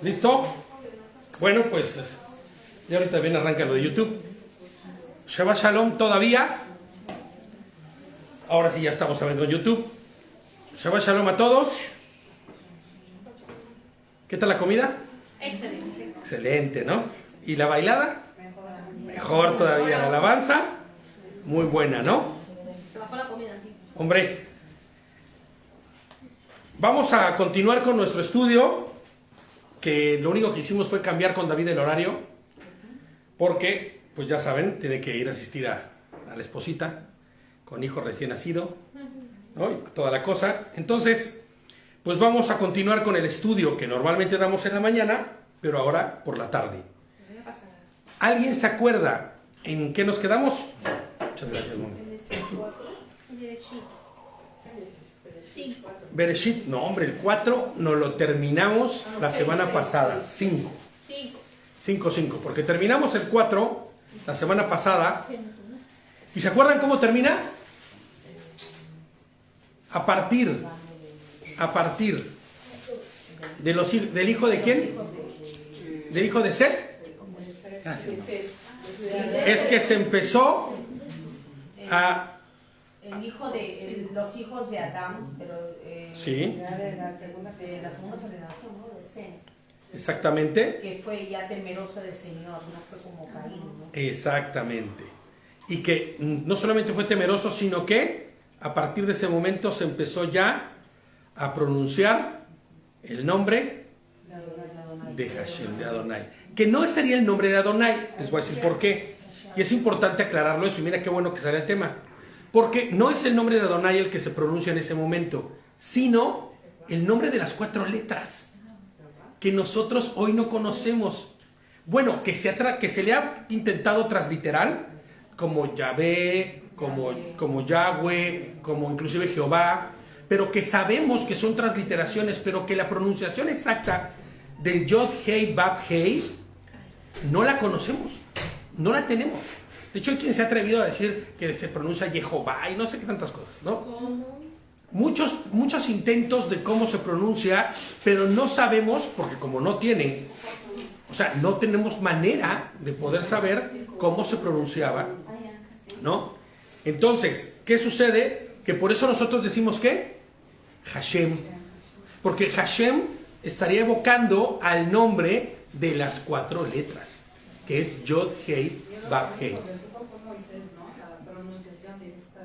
¿Listo? Bueno, pues ya ahorita bien arranca lo de YouTube. Shabbat Shalom todavía. Ahora sí ya estamos también con YouTube. Shabbat Shalom a todos. ¿Qué tal la comida? Excelente. Excelente, ¿no? ¿Y la bailada? Mejor todavía. La alabanza, muy buena, ¿no? Se bajó la comida, sí. Hombre, vamos a continuar con nuestro estudio, que lo único que hicimos fue cambiar con David el horario, porque, pues ya saben, tiene que ir a asistir a la esposita, con hijo recién nacido, ¿no? Y toda la cosa. Entonces, pues vamos a continuar con el estudio que normalmente damos en la mañana, pero ahora por la tarde. ¿Alguien se acuerda en qué nos quedamos? Muchas gracias, Moni. Bereshit, no hombre, el 4 nos lo terminamos la semana pasada, 5, porque terminamos el 4 la semana pasada. ¿Y se acuerdan cómo termina? A partir del hijo de quién? Del hijo de Set. Gracias, ¿no? Es que se empezó a... El hijo de los hijos de Adán, pero sí, de la segunda generación, ¿no? De Sem, exactamente. que fue ya temeroso del Señor, no fue como Caín, ¿no? Exactamente. Y que no solamente fue temeroso, sino que a partir de ese momento se empezó ya a pronunciar el nombre de Hashem, de Adonai. Que no sería el nombre de Adonai, les voy a decir por qué. Y es importante aclararlo eso, y mira qué bueno que sale el tema. Porque no es el nombre de Adonai el que se pronuncia en ese momento, sino el nombre de las 4 letras que nosotros hoy no conocemos. Bueno, que se le ha intentado transliterar como Yahvé, como Yahweh, como inclusive Jehová, pero que sabemos que son transliteraciones, pero que la pronunciación exacta del Yod Hei Bab Hei no la conocemos, no la tenemos. De hecho, hay quien se ha atrevido a decir que se pronuncia Jehová y no sé qué tantas cosas, ¿no? Muchos intentos de cómo se pronuncia, pero no sabemos, porque como no tiene, o sea, no tenemos manera de poder saber cómo se pronunciaba, ¿no? Entonces, ¿qué sucede? Que por eso nosotros decimos ¿qué? Hashem. Porque Hashem estaría evocando al nombre de las 4 letras, que es Yod Hei Bab Hei.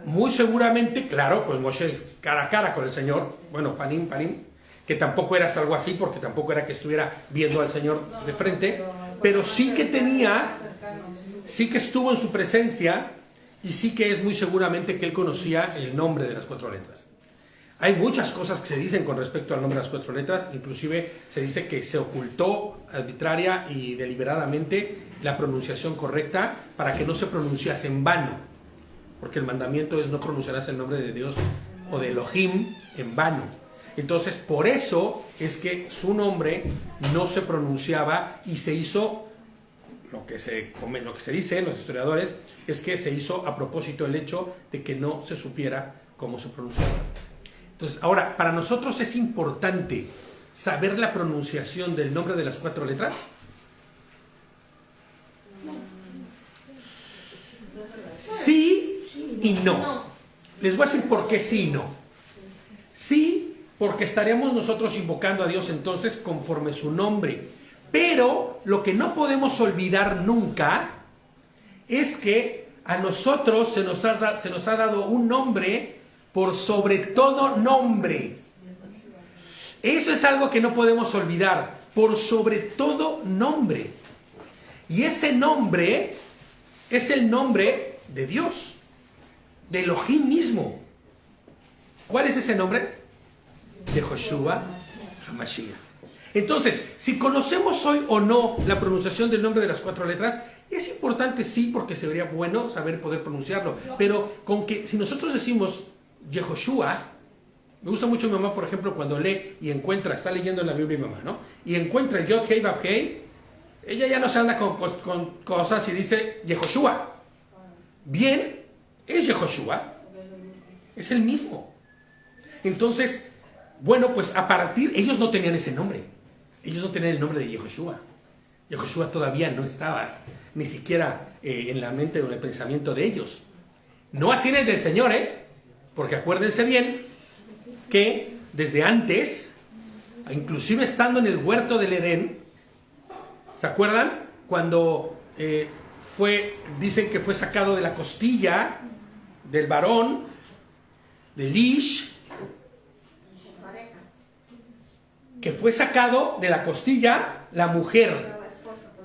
Muy seguramente, claro, pues Moshe es cara a cara con el Señor, bueno, panim, que tampoco era algo así, porque tampoco era que estuviera viendo al Señor de frente, pero sí que tenía, sí que estuvo en su presencia, y sí que es muy seguramente que él conocía el nombre de las 4 letras. Hay muchas cosas que se dicen con respecto al nombre de las 4 letras, inclusive se dice que se ocultó arbitraria y deliberadamente la pronunciación correcta para que no se pronunciase en vano, porque el mandamiento es no pronunciarás el nombre de Dios o de Elohim en vano. Entonces, por eso es que su nombre no se pronunciaba y se hizo, lo que se dice los historiadores, es que se hizo a propósito el hecho de que no se supiera cómo se pronunciaba. Entonces, ahora, para nosotros es importante saber la pronunciación del nombre de las 4 letras. Sí y no. Les voy a decir por qué sí y no. Sí, porque estaríamos nosotros invocando a Dios entonces conforme su nombre. Pero lo que no podemos olvidar nunca es que a nosotros se nos ha dado un nombre por sobre todo nombre. Eso es algo que no podemos olvidar, por sobre todo nombre. Y ese nombre es el nombre de Dios, de Elohim mismo. ¿Cuál es ese nombre? De Joshua HaMashiach. Entonces, si conocemos hoy o no la pronunciación del nombre de las 4 letras, es importante sí, porque sería bueno saber poder pronunciarlo. Pero con que si nosotros decimos Yehoshua, me gusta mucho mi mamá, por ejemplo, cuando lee y encuentra, está leyendo en la Biblia mi mamá, ¿no? Y encuentra el Yod Hei Bab Hei, ella ya no se anda con cosas y dice Yehoshua. Bien, es Yehoshua, es el mismo. Entonces, bueno, pues a partir, ellos no tenían ese nombre. Ellos no tenían el nombre de Yehoshua. Yehoshua todavía no estaba ni siquiera en la mente o en el pensamiento de ellos. No así en el del Señor, porque acuérdense bien que desde antes, inclusive estando en el huerto del Edén, ¿se acuerdan? Cuando dicen que fue sacado de la costilla del varón, del Ish, que fue sacado de la costilla la mujer.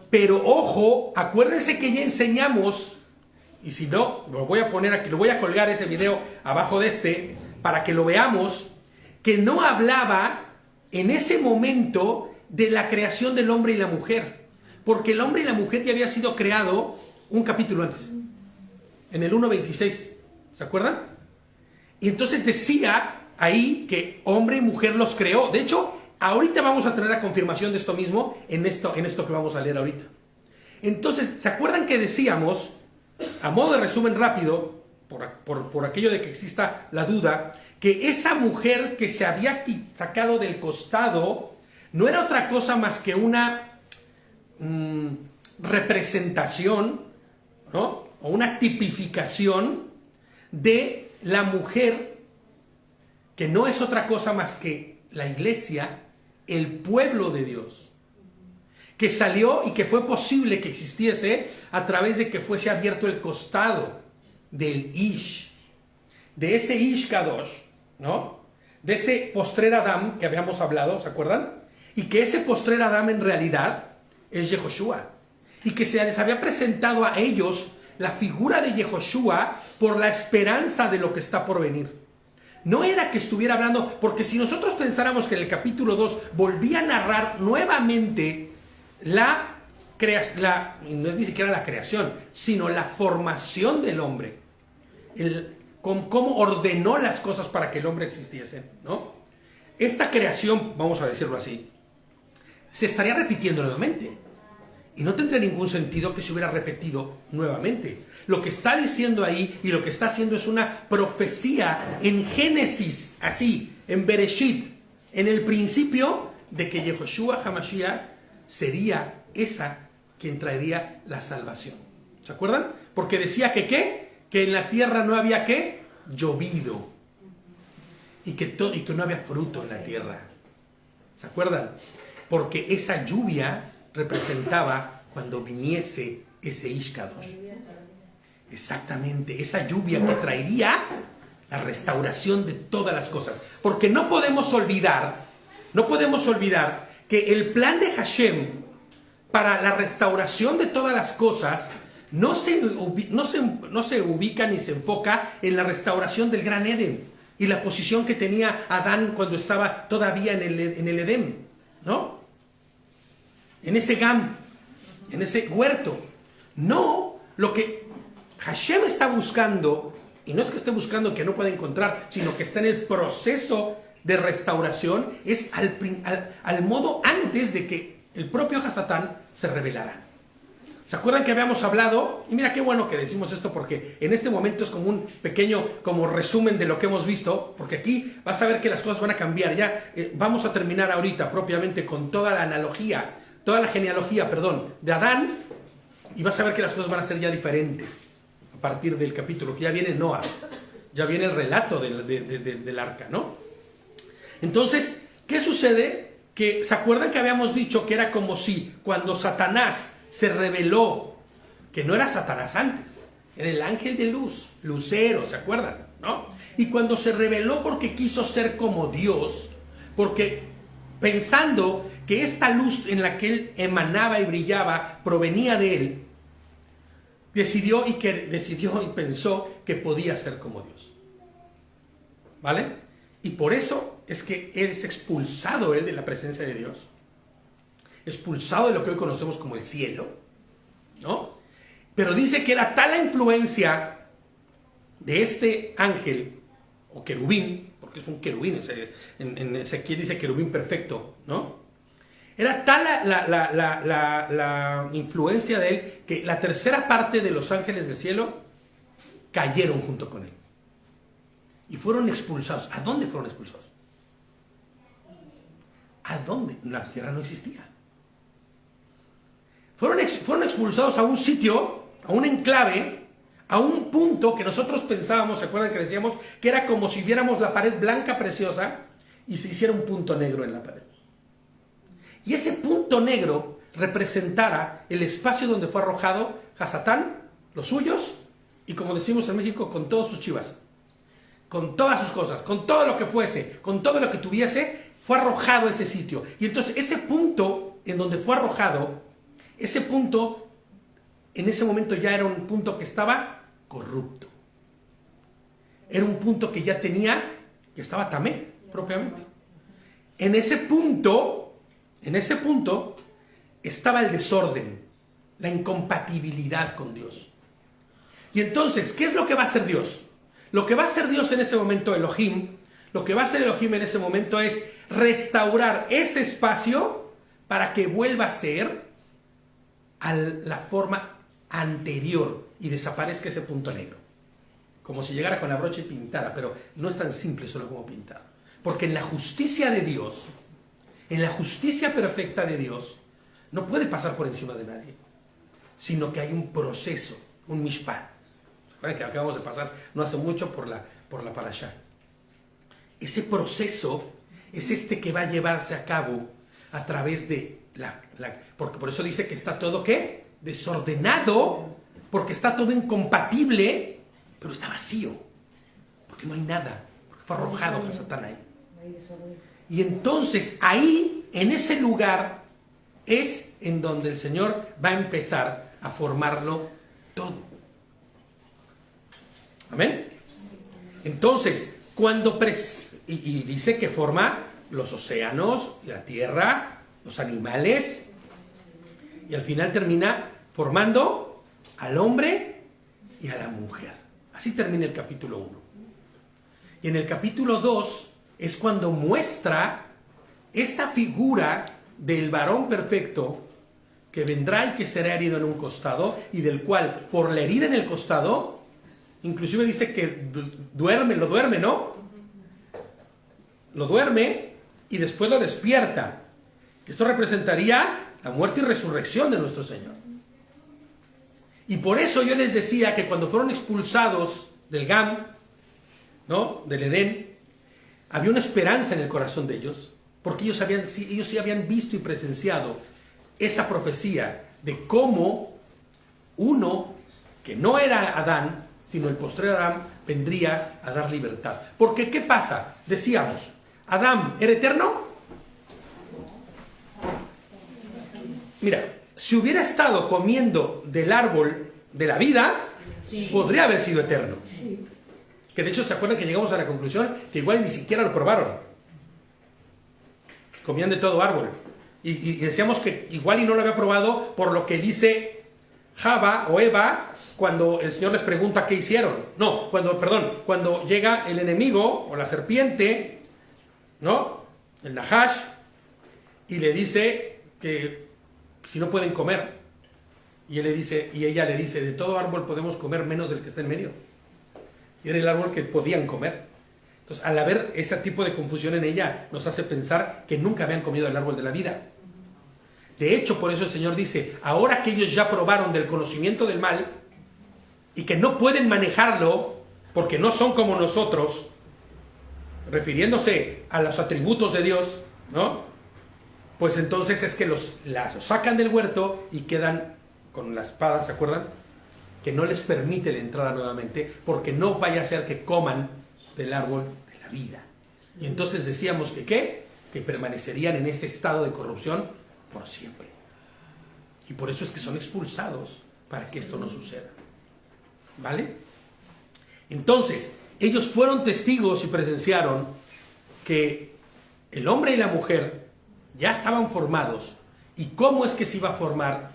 Pero ojo, acuérdense que ya enseñamos, y si no, lo voy a poner aquí, lo voy a colgar ese video abajo de para que lo veamos, que no hablaba en ese momento de la creación del hombre y la mujer, porque el hombre y la mujer ya había sido creado un capítulo antes, en el 1:26, ¿se acuerdan? Y entonces decía ahí que hombre y mujer los creó. De hecho, ahorita vamos a tener la confirmación de esto mismo en esto que vamos a leer ahorita. Entonces, ¿se acuerdan que decíamos, a modo de resumen rápido, por aquello de que exista la duda, que esa mujer que se había sacado del costado no era otra cosa más que una representación, ¿no? O una tipificación de la mujer, que no es otra cosa más que la iglesia, el pueblo de Dios, que salió y que fue posible que existiese a través de que fuese abierto el costado del Ish, de ese Ish Kadosh, ¿no? De ese postrer Adán que habíamos hablado, ¿se acuerdan? Y que ese postrer Adán en realidad es Yehoshua, y que se les había presentado a ellos la figura de Yehoshua por la esperanza de lo que está por venir. No era que estuviera hablando, porque si nosotros pensáramos que en el capítulo 2 volvía a narrar nuevamente no es ni siquiera la creación, sino la formación del hombre, cómo ordenó las cosas para que el hombre existiese, ¿no? Esta creación, vamos a decirlo así, se estaría repitiendo nuevamente. Y no tendría ningún sentido que se hubiera repetido nuevamente. Lo que está diciendo ahí y lo que está haciendo es una profecía en Génesis, así, en Bereshit, en el principio de que Yehoshua HaMashiach sería esa quien traería la salvación. ¿Se acuerdan? Porque decía que ¿qué? Que en la tierra no había ¿qué? Llovido. Y que no había fruto en la tierra. ¿Se acuerdan? Porque esa lluvia representaba cuando viniese ese Ish Kadosh. Exactamente, esa lluvia que traería la restauración de todas las cosas. Porque no podemos olvidar que el plan de Hashem para la restauración de todas las cosas no se ubica ni se enfoca en la restauración del Gran Edén y la posición que tenía Adán cuando estaba todavía en el Edén, ¿no? En ese Gam, en ese huerto. No, lo que Hashem está buscando, y no es que esté buscando que no pueda encontrar, sino que está en el proceso de restauración, es al modo antes de que el propio Hasatán se revelara. ¿Se acuerdan que habíamos hablado? Y mira qué bueno que decimos esto, porque en este momento es como un pequeño resumen de lo que hemos visto, porque aquí vas a ver que las cosas van a cambiar. Ya vamos a terminar ahorita propiamente con toda la analogía, toda la genealogía, de Adán, y vas a ver que las cosas van a ser ya diferentes a partir del capítulo, que ya viene Noah, ya viene el relato del arca, ¿no? Entonces, ¿qué sucede? Que, ¿se acuerdan que habíamos dicho que era como si cuando Satanás se reveló, que no era Satanás antes, era el ángel de luz, Lucero, ¿se acuerdan? ¿No? Y cuando se reveló porque quiso ser como Dios, porque pensando que esta luz en la que él emanaba y brillaba provenía de él, decidió y pensó que podía ser como Dios. ¿Vale? Y por eso es que él es expulsado de la presencia de Dios, expulsado de lo que hoy conocemos como el cielo, ¿no? Pero dice que era tal la influencia de este ángel, o querubín, porque es un querubín, en Ezequiel dice querubín perfecto, ¿no? Era tal la influencia de él que la tercera parte de los ángeles del cielo cayeron junto con él. Y fueron expulsados. ¿A dónde fueron expulsados? ¿A dónde? La tierra no existía. Fueron expulsados a un sitio, a un enclave, a un punto que nosotros pensábamos, ¿se acuerdan que decíamos? Que era como si viéramos la pared blanca preciosa y se hiciera un punto negro en la pared. Y ese punto negro representara el espacio donde fue arrojado Hasatán, los suyos, y como decimos en México, con todos sus chivas, con todas sus cosas, con todo lo que fuese, con todo lo que tuviese, fue arrojado a ese sitio. Y entonces ese punto en donde fue arrojado, ese punto, en ese momento ya era un punto que estaba corrupto. Era un punto que ya tenía, que estaba tamé, propiamente. En ese punto estaba el desorden, la incompatibilidad con Dios. Y entonces, ¿qué es lo que va a hacer Dios? Lo que va a hacer Dios en ese momento, Elohim, lo que va a hacer Elohim en ese momento es restaurar ese espacio para que vuelva a ser a la forma anterior y desaparezca ese punto negro. Como si llegara con la brocha y pintara, pero no es tan simple solo como pintar. Porque en la justicia de Dios, en la justicia perfecta de Dios, no puede pasar por encima de nadie, sino que hay un proceso, un mishpat. ¿Se acuerdan que acabamos de pasar no hace mucho por la parashá? Ese proceso es este que va a llevarse a cabo a través de porque por eso dice que está todo, ¿qué? Desordenado, porque está todo incompatible, pero está vacío, porque no hay nada, porque fue arrojado Hasatán ahí. Y entonces ahí, en ese lugar, es en donde el Señor va a empezar a formarlo todo. Amén. Entonces, cuando y dice que forma los océanos, la tierra, los animales, y al final termina formando al hombre y a la mujer. Así termina el capítulo 1. Y en el capítulo 2 es cuando muestra esta figura del varón perfecto que vendrá y que será herido en un costado, y del cual, por la herida en el costado, inclusive dice que lo duerme, ¿no? Lo duerme y después lo despierta. Esto representaría la muerte y resurrección de nuestro Señor. Y por eso yo les decía que cuando fueron expulsados del Gam, ¿no?, del Edén, había una esperanza en el corazón de ellos, porque ellos sí habían visto y presenciado esa profecía de cómo uno que no era Adán, sino el postrero Adán, vendría a dar libertad. Porque ¿qué pasa? Decíamos, ¿Adán era eterno? Mira, si hubiera estado comiendo del árbol de la vida, sí, podría haber sido eterno. Sí. Que de hecho, ¿se acuerdan que llegamos a la conclusión que igual ni siquiera lo probaron? Comían de todo árbol. Y decíamos que igual y no lo había probado por lo que dice Java o Eva cuando el Señor les pregunta qué hicieron. No, cuando llega el enemigo o la serpiente, ¿no?, el Nahash, y le dice que si no pueden comer, y ella le dice, de todo árbol podemos comer menos del que está en medio. Y era el árbol que podían comer. Entonces, al haber ese tipo de confusión en ella, nos hace pensar que nunca habían comido el árbol de la vida. De hecho, por eso el Señor dice, ahora que ellos ya probaron del conocimiento del mal y que no pueden manejarlo porque no son como nosotros, refiriéndose a los atributos de Dios, ¿no?, pues entonces es que los sacan del huerto y quedan con la espada, ¿se acuerdan? Que no les permite la entrada nuevamente, porque no vaya a ser que coman del árbol de la vida. Y entonces decíamos que ¿qué? Que permanecerían en ese estado de corrupción por siempre. Y por eso es que son expulsados, para que esto no suceda. ¿Vale? Entonces, ellos fueron testigos y presenciaron que el hombre y la mujer ya estaban formados. ¿Y cómo es que se iba a formar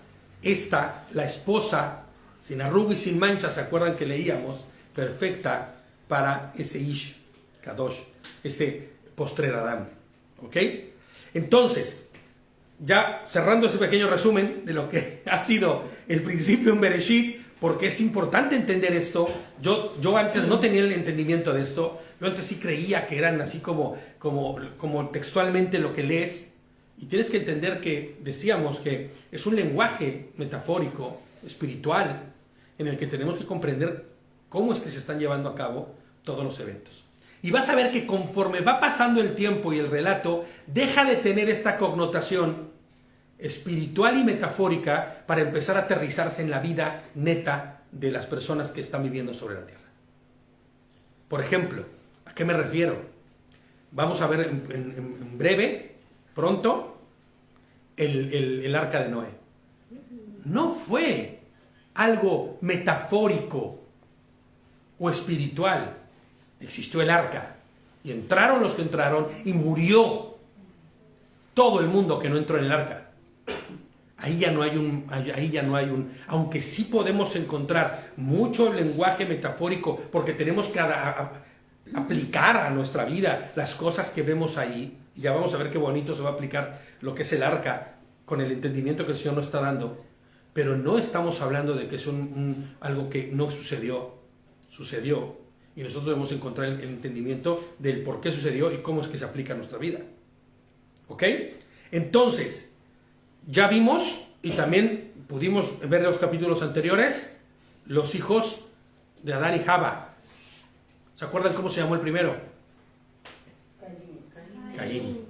la esposa, sin arruga y sin mancha? ¿Se acuerdan que leíamos? Perfecta para ese Ish Kadosh, ese postrer Adán. ¿Ok? Entonces, ya cerrando ese pequeño resumen de lo que ha sido el principio en Bereshit, porque es importante entender esto. Yo antes no tenía el entendimiento de esto. Yo antes sí creía que eran así como textualmente lo que lees, Y tienes que entender que decíamos que es un lenguaje metafórico, espiritual, en el que tenemos que comprender cómo es que se están llevando a cabo todos los eventos. Y vas a ver que conforme va pasando el tiempo y el relato, deja de tener esta connotación espiritual y metafórica para empezar a aterrizarse en la vida neta de las personas que están viviendo sobre la tierra. Por ejemplo, ¿a qué me refiero? Vamos a ver en breve, pronto, el arca de Noé. No fue algo metafórico o espiritual. Existió el arca y entraron los que entraron y murió todo el mundo que no entró en el arca. Ahí ya no hay un, aunque sí podemos encontrar mucho lenguaje metafórico, porque tenemos que aplicar a nuestra vida las cosas que vemos ahí, y ya vamos a ver qué bonito se va a aplicar lo que es el arca, con el entendimiento que el Señor nos está dando, pero no estamos hablando de que es algo que no sucedió, y nosotros debemos encontrar el entendimiento del por qué sucedió y cómo es que se aplica a nuestra vida. ¿Ok? Entonces, ya vimos, y también pudimos ver en los capítulos anteriores, los hijos de Adán y Java. ¿Se acuerdan cómo se llamó el primero? Caín.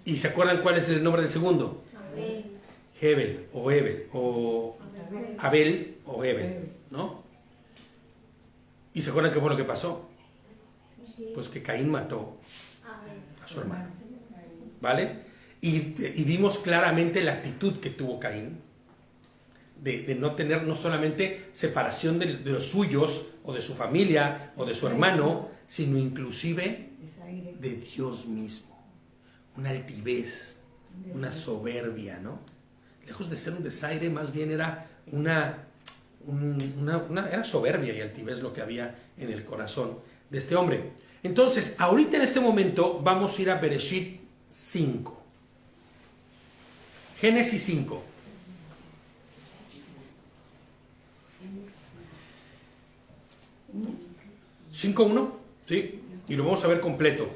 ¿Y se acuerdan cuál es el nombre del segundo? Hebel o Hebel, o Abel o Hebel, ¿no? ¿Y se acuerdan qué fue lo que pasó? Pues que Caín mató a su hermano, ¿vale? Y vimos claramente la actitud que tuvo Caín, de no tener no solamente separación de los suyos, o de su familia, o de su hermano, sino inclusive de Dios mismo. Una altivez, una soberbia, ¿no? Lejos de ser un desaire, más bien era era soberbia y altivez lo que había en el corazón de este hombre. Entonces, ahorita en este momento vamos a ir a Bereshit 5. Génesis 5. ¿5.1? Sí, y lo vamos a ver completo.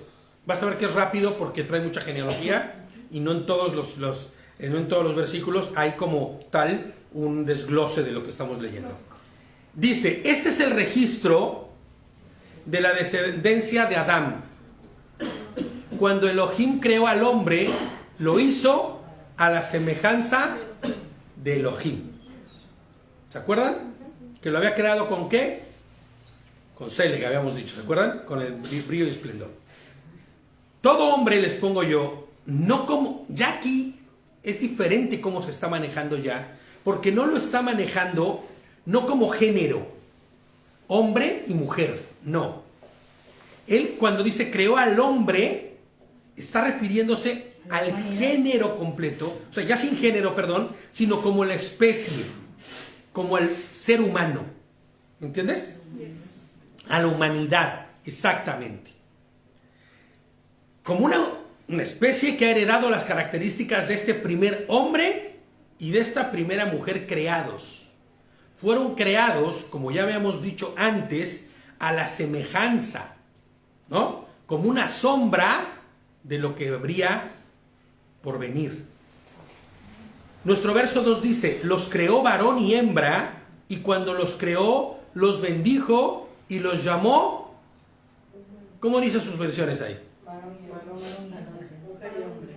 Vas a ver que es rápido porque trae mucha genealogía y no en todos los versículos hay como tal un desglose de lo que estamos leyendo. Dice, este es el registro de la descendencia de Adán. Cuando Elohim creó al hombre, lo hizo a la semejanza de Elohim. ¿Se acuerdan? Que lo había creado ¿con qué? Con Sele, que habíamos dicho. ¿Se acuerdan? Con el brillo y esplendor. Todo hombre, les pongo yo, no como... Ya aquí es diferente cómo se está manejando ya, porque no lo está manejando no como género, hombre y mujer, no. Él cuando dice creó al hombre, está refiriéndose al género completo, o sea, ya sin género, perdón, sino como la especie, como el ser humano. ¿Me entiendes? A la humanidad, exactamente. Como una especie que ha heredado las características de este primer hombre y de esta primera mujer creados. Fueron creados, como ya habíamos dicho antes, a la semejanza, ¿no? Como una sombra de lo que habría por venir. Nuestro verso 2 dice, los creó varón y hembra, y cuando los creó, los bendijo y los llamó. ¿Cómo dicen sus versiones ahí?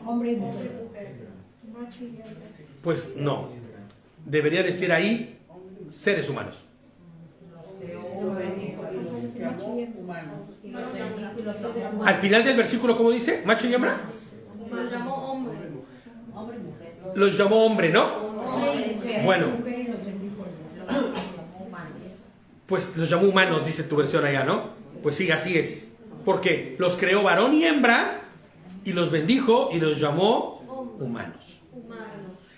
Hombre y mujer. Pues no. Debería decir ahí seres humanos. Al final del versículo, ¿cómo dice? ¿Macho y hembra? Los llamó hombre. Los llamó hombre, ¿no? Bueno. Pues los llamó humanos, dice tu versión allá, ¿no? Pues sí, así es. Porque los creó varón y hembra, y los bendijo, y los llamó humanos.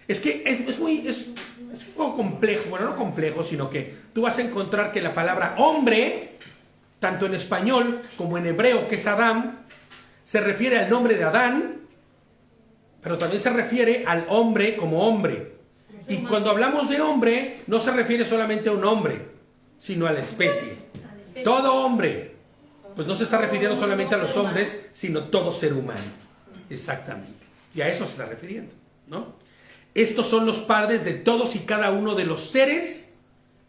Es que es un poco complejo, bueno, no complejo, sino que tú vas a encontrar que la palabra hombre, tanto en español como en hebreo, que es Adán, se refiere al nombre de Adán, pero también se refiere al hombre como hombre. Y cuando hablamos de hombre, no se refiere solamente a un hombre, sino a la especie. Todo hombre, pues no se está refiriendo solamente a los hombres, sino todo ser humano. Exactamente. Y a eso se está refiriendo, ¿no? Estos son los padres de todos y cada uno de los seres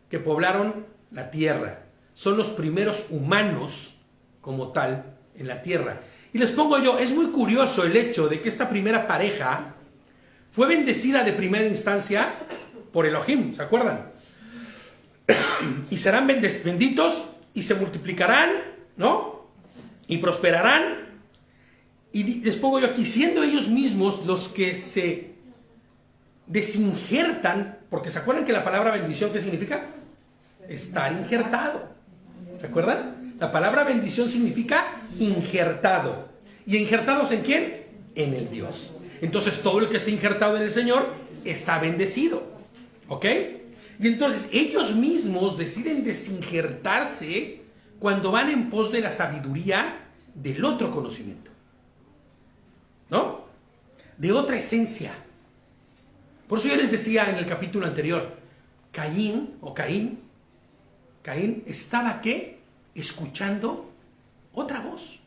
que poblaron la tierra. Son los primeros humanos como tal en la tierra. Y les pongo yo, es muy curioso el hecho de que esta primera pareja fue bendecida de primera instancia por Elohim, ¿se acuerdan? Y serán benditos y se multiplicarán, ¿no? Y prosperarán. Y les pongo yo aquí, siendo ellos mismos los que se desinjertan, porque ¿se acuerdan que la palabra bendición qué significa? Estar injertado. ¿Se acuerdan? La palabra bendición significa injertado. ¿Y injertados en quién? En el Dios. Entonces todo el que esté injertado en el Señor está bendecido. ¿Ok? Y entonces ellos mismos deciden desinjertarse cuando van en pos de la sabiduría del otro conocimiento. ¿No? De otra esencia. Por eso yo les decía en el capítulo anterior, Caín estaba ¿qué? Escuchando otra voz.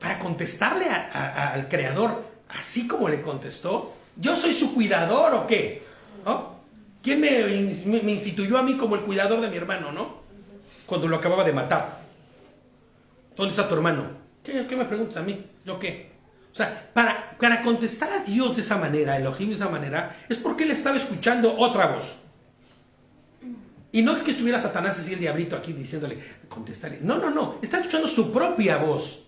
Para contestarle al Creador, así como le contestó, ¿yo soy su cuidador o qué? ¿No? ¿Quién me instituyó a mí como el cuidador de mi hermano, no? Cuando lo acababa de matar. ¿Dónde está tu hermano? ¿Qué me preguntas a mí? ¿Yo qué? O sea, para contestar a Dios de esa manera, a Elohim de esa manera, es porque él estaba escuchando otra voz. Y no es que estuviera Satanás así el diablito aquí diciéndole, contestarle. No. Está escuchando su propia voz.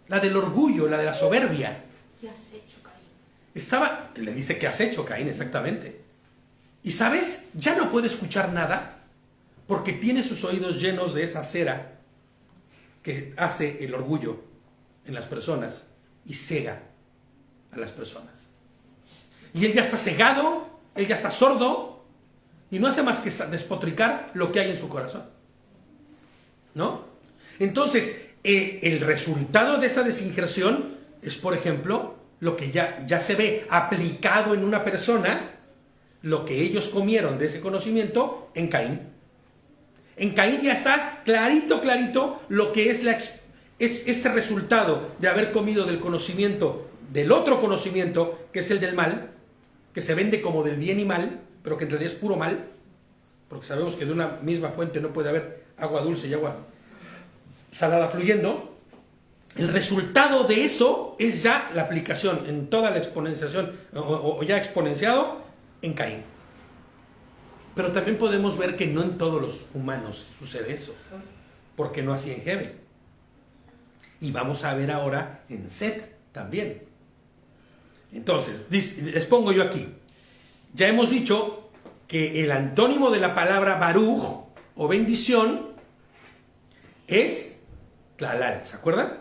La del orgullo, la de la soberbia. ¿Qué has hecho, Caín? Le dice, ¿qué has hecho, Caín? Exactamente. Y ¿sabes? Ya no puede escuchar nada porque tiene sus oídos llenos de esa cera que hace el orgullo en las personas y cega a las personas. Y él ya está cegado, él ya está sordo y no hace más que despotricar lo que hay en su corazón. ¿No? Entonces, el resultado de esa desinjerción es, por ejemplo, lo que ya se ve aplicado en una persona, lo que ellos comieron de ese conocimiento en Caín. En Caín ya está clarito lo que es ese resultado de haber comido del conocimiento, del otro conocimiento, que es el del mal, que se vende como del bien y mal, pero que en realidad es puro mal, porque sabemos que de una misma fuente no puede haber agua dulce y agua salada fluyendo. El resultado de eso es ya la aplicación en toda la exponenciación, o ya exponenciado en Caín. Pero también podemos ver que no en todos los humanos sucede eso, porque no así en Hebel. Y vamos a ver ahora en Set también. Entonces, les pongo yo aquí. Ya hemos dicho que el antónimo de la palabra Baruch o bendición es Tlalal, ¿se acuerdan?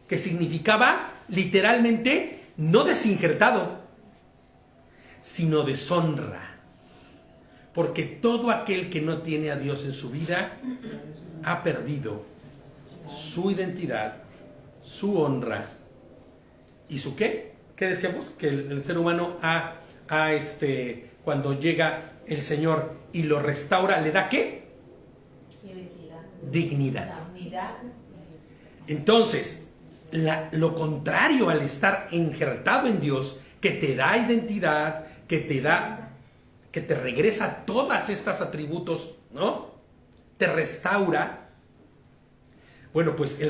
Que significaba literalmente no desinjertado, sino deshonra. Porque todo aquel que no tiene a Dios en su vida ha perdido su identidad, su honra y su ¿qué? ¿Qué decíamos? Que el ser humano cuando llega el Señor y lo restaura, ¿le da qué? Dignidad. Entonces, lo contrario al estar injertado en Dios, que te da identidad, que te regresa todas estas atributos, ¿no? Te restaura. Bueno, pues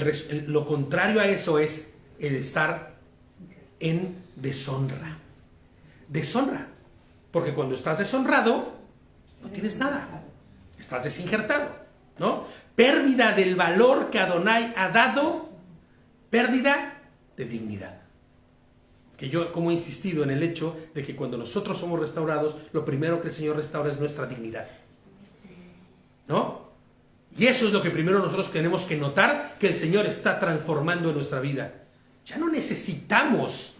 lo contrario a eso es el estar en deshonra. Deshonra. Porque cuando estás deshonrado, no tienes nada. Estás desinjertado, ¿no? Pérdida del valor que Adonai ha dado, pérdida de dignidad. Que yo, como he insistido en el hecho de que cuando nosotros somos restaurados, lo primero que el Señor restaura es nuestra dignidad. ¿No? Y eso es lo que primero nosotros tenemos que notar, que el Señor está transformando en nuestra vida. Ya no necesitamos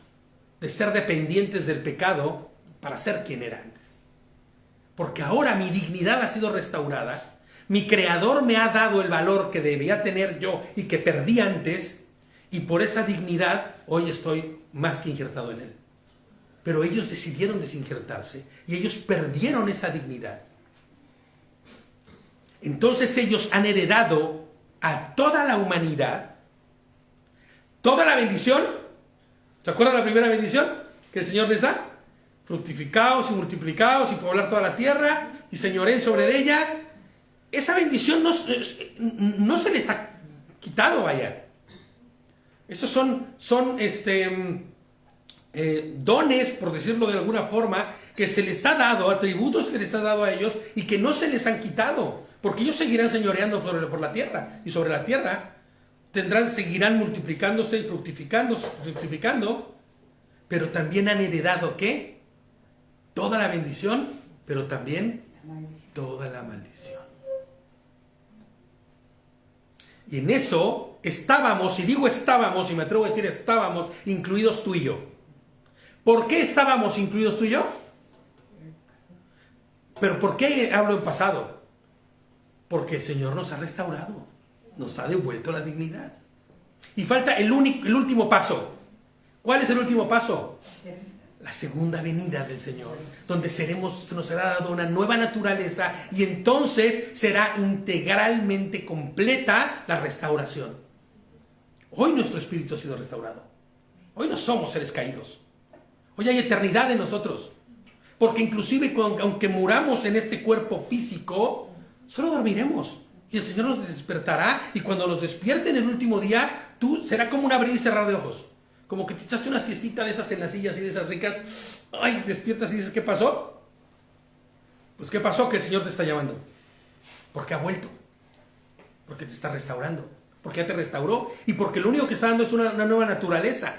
de ser dependientes del pecado para ser quien era antes. Porque ahora mi dignidad ha sido restaurada, mi Creador me ha dado el valor que debía tener yo y que perdí antes, y por esa dignidad hoy estoy más que injertado en Él. Pero ellos decidieron desinjertarse y ellos perdieron esa dignidad. Entonces ellos han heredado a toda la humanidad toda la bendición ¿Se acuerdan la primera bendición que el Señor les da? Fructificaos y multiplicaos y poblar toda la tierra y señoreen sobre ella. Esa bendición no se les ha quitado, vaya. Esos son dones, por decirlo de alguna forma, que se les ha dado, atributos que les ha dado a ellos y que no se les han quitado, porque ellos seguirán señoreando por la tierra, y sobre la tierra seguirán multiplicándose y fructificando, pero también han heredado ¿qué? Toda la bendición, pero también toda la maldición. Y en eso estábamos, y digo estábamos, y me atrevo a decir estábamos, incluidos tú y yo. ¿Por qué estábamos incluidos tú y yo? ¿Pero por qué hablo en pasado? Porque el Señor nos ha restaurado, nos ha devuelto la dignidad. Y falta el último paso. ¿Cuál es el último paso? La segunda venida del Señor, donde se nos será dado una nueva naturaleza y entonces será integralmente completa la restauración. Hoy nuestro espíritu ha sido restaurado. Hoy no somos seres caídos. Hoy hay eternidad en nosotros. Porque inclusive aunque muramos en este cuerpo físico, solo dormiremos. Y el Señor nos despertará y cuando nos despierte en el último día, será como un abrir y cerrar de ojos. Como que te echaste una siestita de esas en las sillas y de esas ricas. Ay, despiertas y dices, ¿qué pasó? Pues ¿qué pasó? Que el Señor te está llamando. Porque ha vuelto. Porque te está restaurando. Porque ya te restauró. Y porque lo único que está dando es una nueva naturaleza.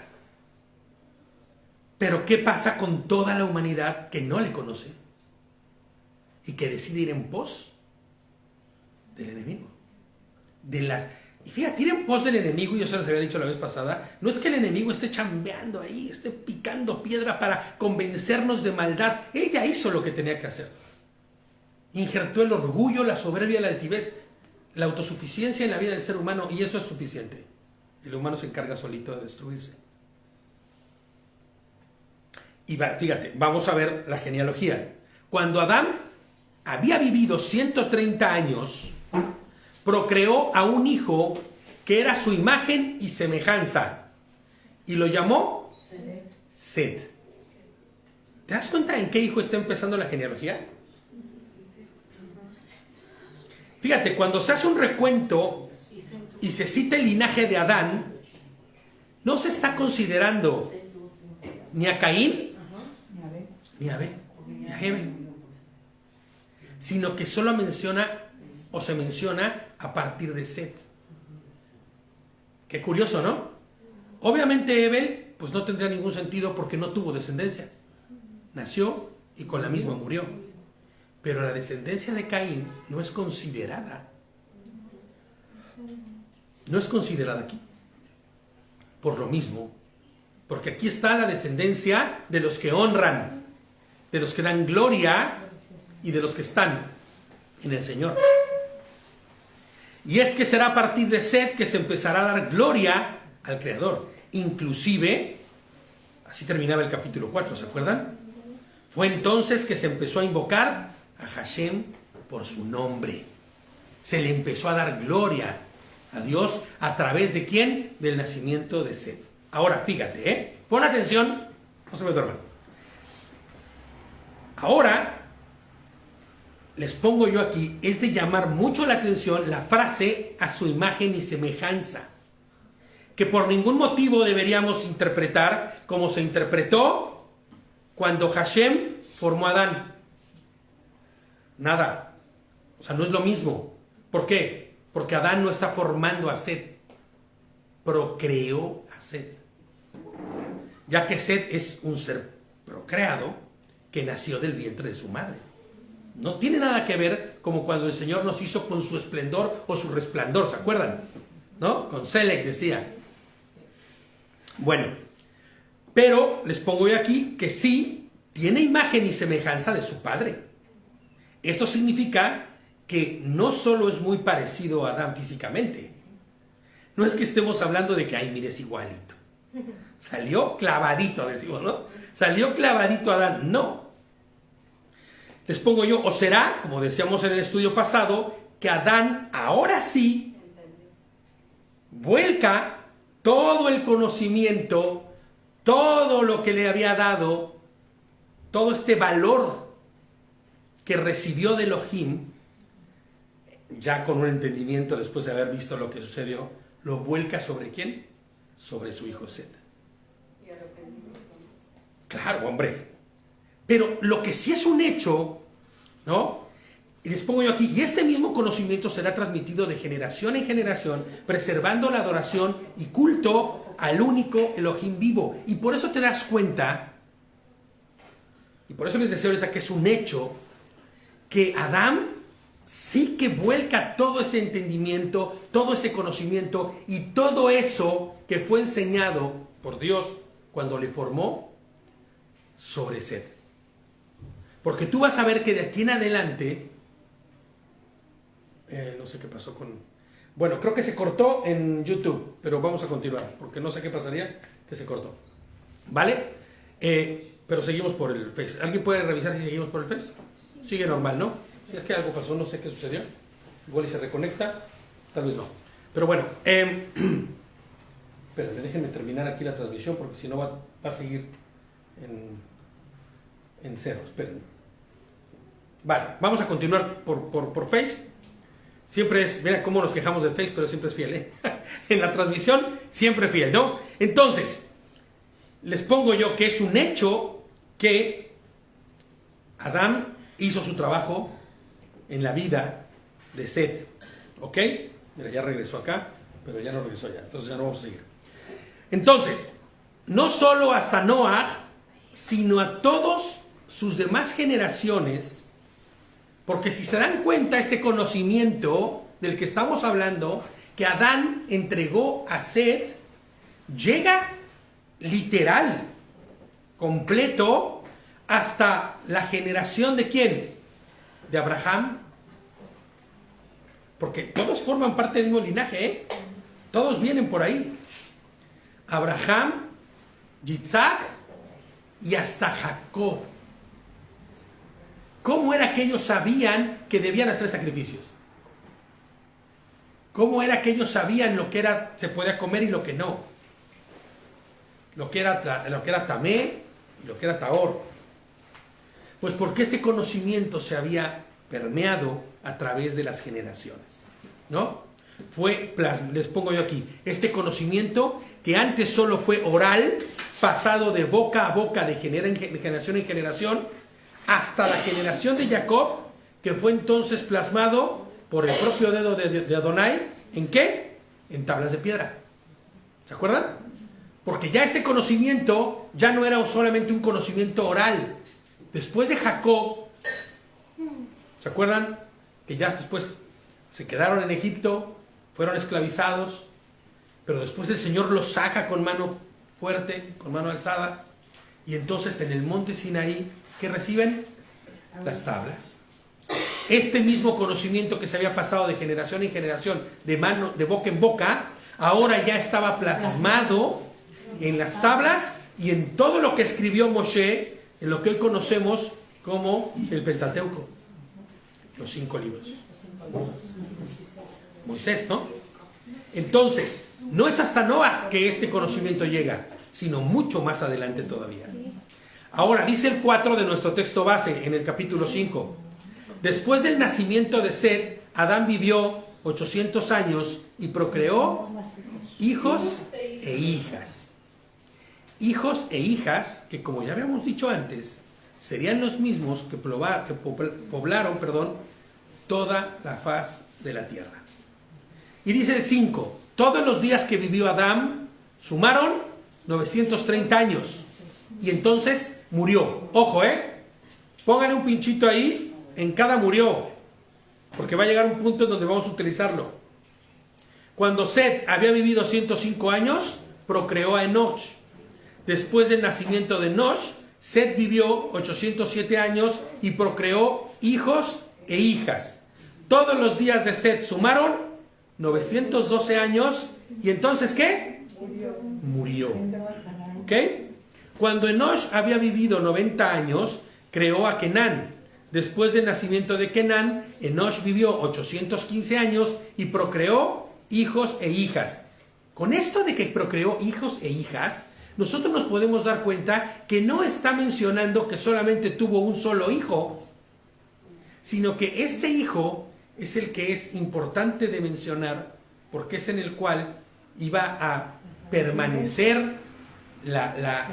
Pero ¿qué pasa con toda la humanidad que no le conoce? Y que decide ir en pos del enemigo. Y fíjate, ir en pos del enemigo, yo se los había dicho la vez pasada, no es que el enemigo esté chambeando ahí, esté picando piedra para convencernos de maldad. Él ya hizo lo que tenía que hacer. Injertó el orgullo, la soberbia, la altivez, la autosuficiencia en la vida del ser humano, y eso es suficiente. El humano se encarga solito de destruirse. Y fíjate, vamos a ver la genealogía. Cuando Adán había vivido 130 años, procreó a un hijo que era su imagen y semejanza, y lo llamó Set. ¿Te das cuenta en qué hijo está empezando la genealogía? Fíjate, cuando se hace un recuento y se cita el linaje de Adán, no se está considerando ni a Caín, ni a Abel, ni a Hebel, sino que solo se menciona a partir de Set. Qué curioso, ¿no? Obviamente Hebel pues no tendría ningún sentido porque no tuvo descendencia. Nació y con la misma murió. Pero la descendencia de Caín no es considerada. No es considerada aquí. Por lo mismo, porque aquí está la descendencia de los que honran, de los que dan gloria y de los que están en el Señor. Y es que será a partir de Set que se empezará a dar gloria al Creador. Inclusive, así terminaba el capítulo 4, ¿se acuerdan? Fue entonces que se empezó a invocar a Hashem por su nombre. Se le empezó a dar gloria a Dios a través de ¿quién? Del nacimiento de Set. Ahora, fíjate, pon atención, no se me duerman. Ahora, les pongo yo aquí, es de llamar mucho la atención la frase a su imagen y semejanza, que por ningún motivo deberíamos interpretar como se interpretó cuando Hashem formó a Adán. Nada, o sea, no es lo mismo. ¿Por qué? Porque Adán no está formando a Set, procreó a Set, ya que Set es un ser procreado que nació del vientre de su madre. No tiene nada que ver como cuando el Señor nos hizo con su esplendor o su resplandor, ¿se acuerdan? ¿No? Con Selec decía. Bueno, pero les pongo yo aquí que sí tiene imagen y semejanza de su padre. Esto significa que no solo es muy parecido a Adán físicamente. No es que estemos hablando de que, ay, mire, es igualito. Salió clavadito, decimos, ¿no? Salió clavadito Adán. No. Les pongo yo, o será, como decíamos en el estudio pasado, que Adán ahora sí vuelca todo el conocimiento todo lo que le había dado, todo este valor que recibió de Elohim, ya con un entendimiento después de haber visto lo que sucedió, lo vuelca ¿sobre quién? Sobre su hijo Set. Claro, hombre. Pero lo que sí es un hecho, ¿no? Y les pongo yo aquí, y este mismo conocimiento será transmitido de generación en generación, preservando la adoración y culto al único Elohim vivo. Y por eso te das cuenta, y por eso les decía ahorita que es un hecho, que Adán sí que vuelca todo ese entendimiento, todo ese conocimiento y todo eso que fue enseñado por Dios cuando le formó sobre Set. Porque tú vas a ver que de aquí en adelante, no sé qué pasó con... Bueno, creo que se cortó en YouTube, pero vamos a continuar, porque no sé qué pasaría que se cortó. ¿Vale? Pero seguimos por el Face. ¿Alguien puede revisar si seguimos por el Face? Sigue normal, ¿no? Si es que algo pasó, no sé qué sucedió. Igual y se reconecta, tal vez no. Pero bueno, espérenme, déjenme terminar aquí la transmisión, porque si no va a seguir en cero. Espérenme. Vale, vamos a continuar por Face. Siempre es, mira cómo nos quejamos de Face, pero siempre es fiel, ¿eh? En la transmisión, siempre fiel, ¿no? Entonces, les pongo yo que es un hecho que Adán hizo su trabajo en la vida de Set, ¿ok? Mira, ya regresó acá, pero ya no regresó allá, entonces ya no vamos a seguir. Entonces, no solo hasta Noah, sino a todos sus demás generaciones. Porque si se dan cuenta, este conocimiento del que estamos hablando, que Adán entregó a Set, llega literal, completo, hasta la generación de ¿quién? De Abraham. Porque todos forman parte del mismo linaje, ¿eh? Todos vienen por ahí. Abraham, Yitzhak y hasta Jacob. ¿Cómo era que ellos sabían que debían hacer sacrificios? ¿Cómo era que ellos sabían lo que era, se podía comer y lo que no? Lo que era tamé y lo que era tahor. Pues porque este conocimiento se había permeado a través de las generaciones, ¿no? Les pongo yo aquí, este conocimiento que antes solo fue oral, pasado de boca a boca, de generación en generación, hasta la generación de Jacob, que fue entonces plasmado por el propio dedo de Adonai, ¿en qué? En tablas de piedra. ¿Se acuerdan? Porque ya este conocimiento ya no era solamente un conocimiento oral. Después de Jacob, ¿se acuerdan? Que ya después se quedaron en Egipto, fueron esclavizados, pero después el Señor los saca con mano fuerte, con mano alzada, y entonces en el monte Sinaí, ¿qué reciben? Las tablas. Este mismo conocimiento que se había pasado de generación en generación, de boca en boca, ahora ya estaba plasmado en las tablas y en todo lo que escribió Moshe, en lo que hoy conocemos como el Pentateuco, los 5 libros. Moisés, ¿no? Entonces, no es hasta Noah que este conocimiento llega, sino mucho más adelante todavía. Ahora, dice el 4 de nuestro texto base, en el capítulo 5. Después del nacimiento de Set, Adán vivió 800 años y procreó hijos e hijas. Hijos e hijas que, como ya habíamos dicho antes, serían los mismos que poblaron toda la faz de la tierra. Y dice el 5, todos los días que vivió Adán sumaron 930 años. Y entonces murió. Ojo, pónganle un pinchito ahí en cada murió, porque va a llegar un punto en donde vamos a utilizarlo. Cuando Set había vivido 105 años, procreó a Enoch. Después del nacimiento de Enoch, Set vivió 807 años y procreó hijos e hijas. Todos los días de Set sumaron 912 años. ¿Y entonces qué? Murió. ¿Ok? Cuando Enoch había vivido 90 años, creó a Kenán. Después del nacimiento de Kenán, Enoch vivió 815 años y procreó hijos e hijas. Con esto de que procreó hijos e hijas, nosotros nos podemos dar cuenta que no está mencionando que solamente tuvo un solo hijo, sino que este hijo es el que es importante de mencionar, porque es en el cual iba a permanecer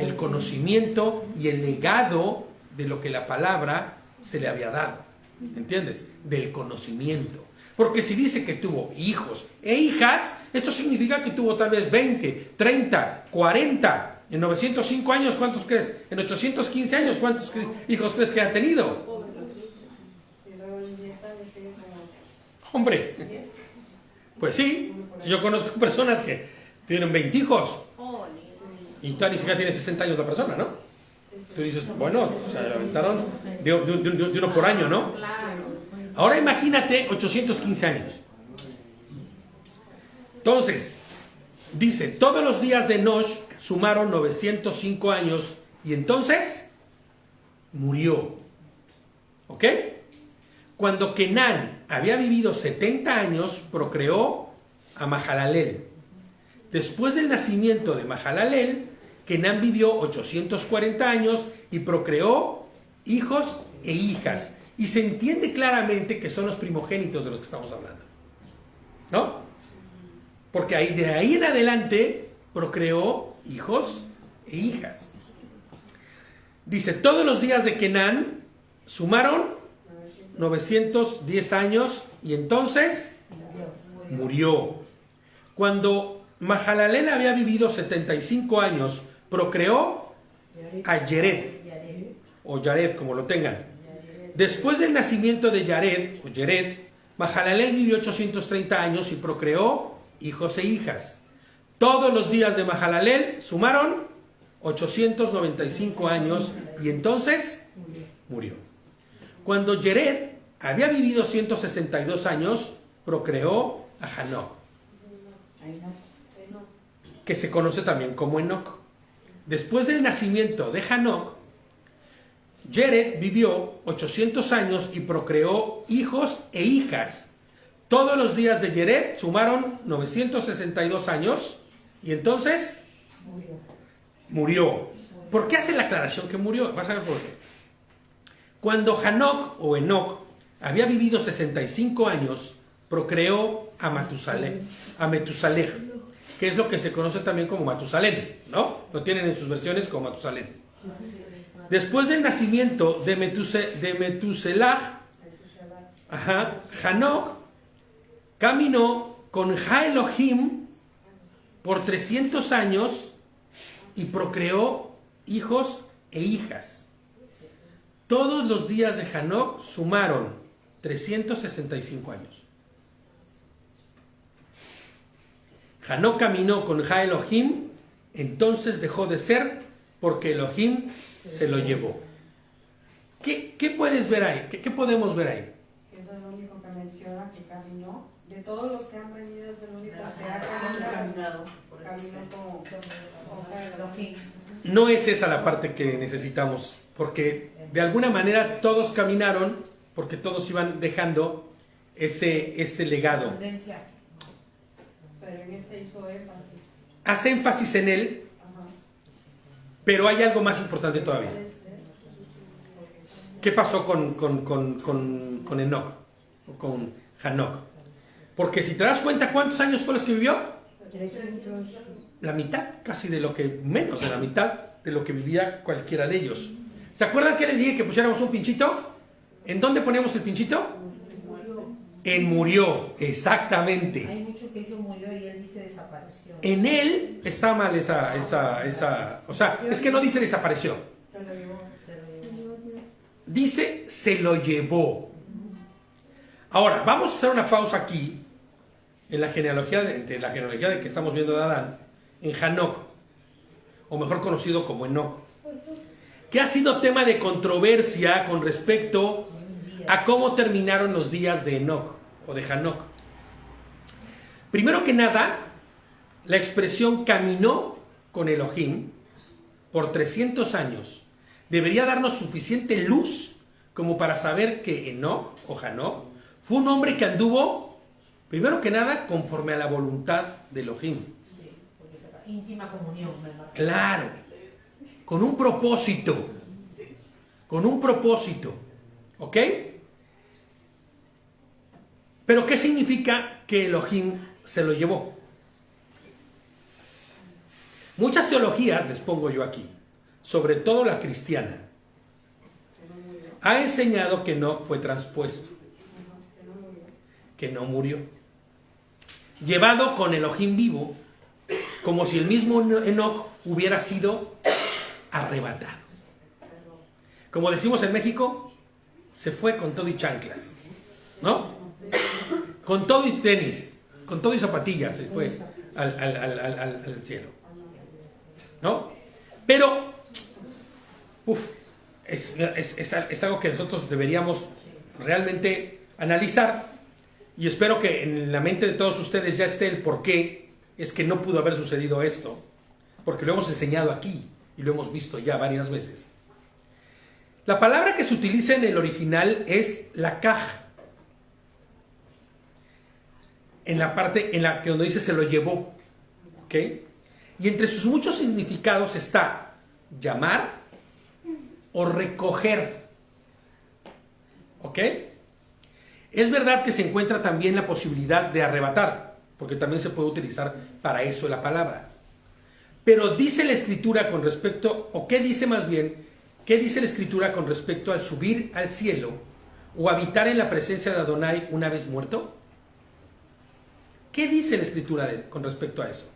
el conocimiento y el legado de lo que la palabra se le había dado, ¿entiendes? Del conocimiento. Porque si dice que tuvo hijos e hijas, esto significa que tuvo tal vez 20, 30, 40, en 905 años, ¿cuántos crees? En 815 años, ¿cuántos hijos crees que ha tenido? Hombre, pues sí, yo conozco personas que tienen 20 hijos y tal, ni siquiera tiene 60 años la persona, ¿no? Tú dices, bueno, se aventaron de uno por año, ¿no? Ahora imagínate 815 años. Entonces, dice, todos los días de Enosh sumaron 905 años y entonces murió. ¿Ok? Cuando Kenán había vivido 70 años, procreó a Mahalalel. Después del nacimiento de Mahalalel, Kenán vivió 840 años y procreó hijos e hijas. Y se entiende claramente que son los primogénitos de los que estamos hablando, ¿no? Porque de ahí en adelante procreó hijos e hijas. Dice, todos los días de Kenán sumaron 910 años y entonces murió. Cuando Mahalalel había vivido 75 años, procreó a Yared, o Yared, como lo tengan. Después del nacimiento de Yared, o Yared, Mahalalel vivió 830 años y procreó hijos e hijas. Todos los días de Mahalalel sumaron 895 años y entonces murió. Cuando Yared había vivido 162 años, procreó a Hanoc, que se conoce también como Enoc. Después del nacimiento de Hanoc, Yared vivió 800 años y procreó hijos e hijas. Todos los días de Yared sumaron 962 años y entonces murió. ¿Por qué hace la aclaración que murió? Vas a ver por qué. Cuando Hanoc o Enoc había vivido 65 años, procreó a Metusalej, que es lo que se conoce también como Matusalén, ¿no? Lo tienen en sus versiones como Matusalén. Después del nacimiento de Metuselah, Hanoc caminó con Ja Elohim por 300 años y procreó hijos e hijas. Todos los días de Hanoc sumaron 365 años. Hanoc caminó con Ja Elohim, entonces dejó de ser porque Elohim se lo llevó. ¿Qué puedes ver ahí? ¿Qué podemos ver ahí? Eso es lo único que menciona, que caminó. De todos los que han venido es el único que ha caminado con Elohim. No es esa la parte que necesitamos, porque de alguna manera todos caminaron, porque todos iban dejando ese legado. Pero en este hizo énfasis. Hace énfasis en él, pero hay algo más importante todavía. ¿Qué pasó con Enoc? O con Hanoc. Porque si te das cuenta, ¿cuántos años fue los que vivió? La mitad, casi menos de la mitad de lo que vivía cualquiera de ellos. ¿Se acuerdan que les dije que pusiéramos un pinchito? ¿En dónde ponemos el pinchito? En murió, exactamente. Hay mucho que dice murió y él dice desapareció. En él está mal esa, o sea, es que no dice desapareció. Se lo llevó. Dice se lo llevó. Ahora, vamos a hacer una pausa aquí en la genealogía de que estamos viendo de Adán, en Hanoc, o mejor conocido como Enoc, que ha sido tema de controversia con respecto a cómo terminaron los días de Enoc o de Hanoc. Primero que nada, la expresión caminó con Elohim por 300 años debería darnos suficiente luz como para saber que Enoc o Hanoc fue un hombre que anduvo, primero que nada, conforme a la voluntad de Elohim. íntima comunión, ¿verdad? Claro, con un propósito, ¿ok? Pero ¿qué significa que Elohim se lo llevó? Muchas teologías, les pongo yo aquí, sobre todo la cristiana, ha enseñado que no fue transpuesto, que no murió, llevado con Elohim vivo, como si el mismo Enoch hubiera sido arrebatado. Como decimos en México, se fue con todo y chanclas, ¿no? Con todo y tenis, con todo y zapatillas se fue al cielo, ¿no? Pero, es algo que nosotros deberíamos realmente analizar, y espero que en la mente de todos ustedes ya esté el por qué es que no pudo haber sucedido esto, porque lo hemos enseñado aquí y lo hemos visto ya varias veces. La palabra que se utiliza en el original es la caja, en la parte en la que donde dice se lo llevó, ¿ok? Y entre sus muchos significados está llamar o recoger, ¿ok? Es verdad que se encuentra también la posibilidad de arrebatar, porque también se puede utilizar para eso la palabra. Pero dice la Escritura con respecto, o qué dice más bien, qué dice la Escritura con respecto al subir al cielo o habitar en la presencia de Adonai una vez muerto. ¿Qué dice la Escritura con respecto a eso?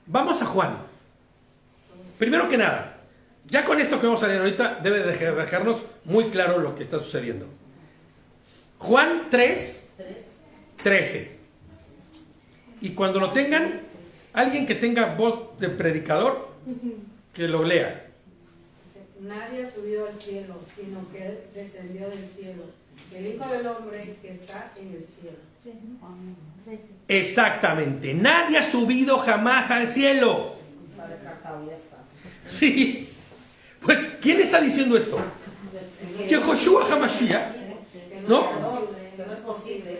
Vamos a Juan. Primero que nada, ya con esto que vamos a leer ahorita debe dejarnos muy claro lo que está sucediendo. Juan 3:13. Y cuando lo tengan, alguien que tenga voz de predicador, que lo lea. Nadie ha subido al cielo, sino que Él descendió del cielo, el Hijo del Hombre que está en el cielo. Exactamente, nadie ha subido jamás al cielo. Sí, pues, ¿quién está diciendo esto? Yehoshua HaMashiach, ¿no? No es posible.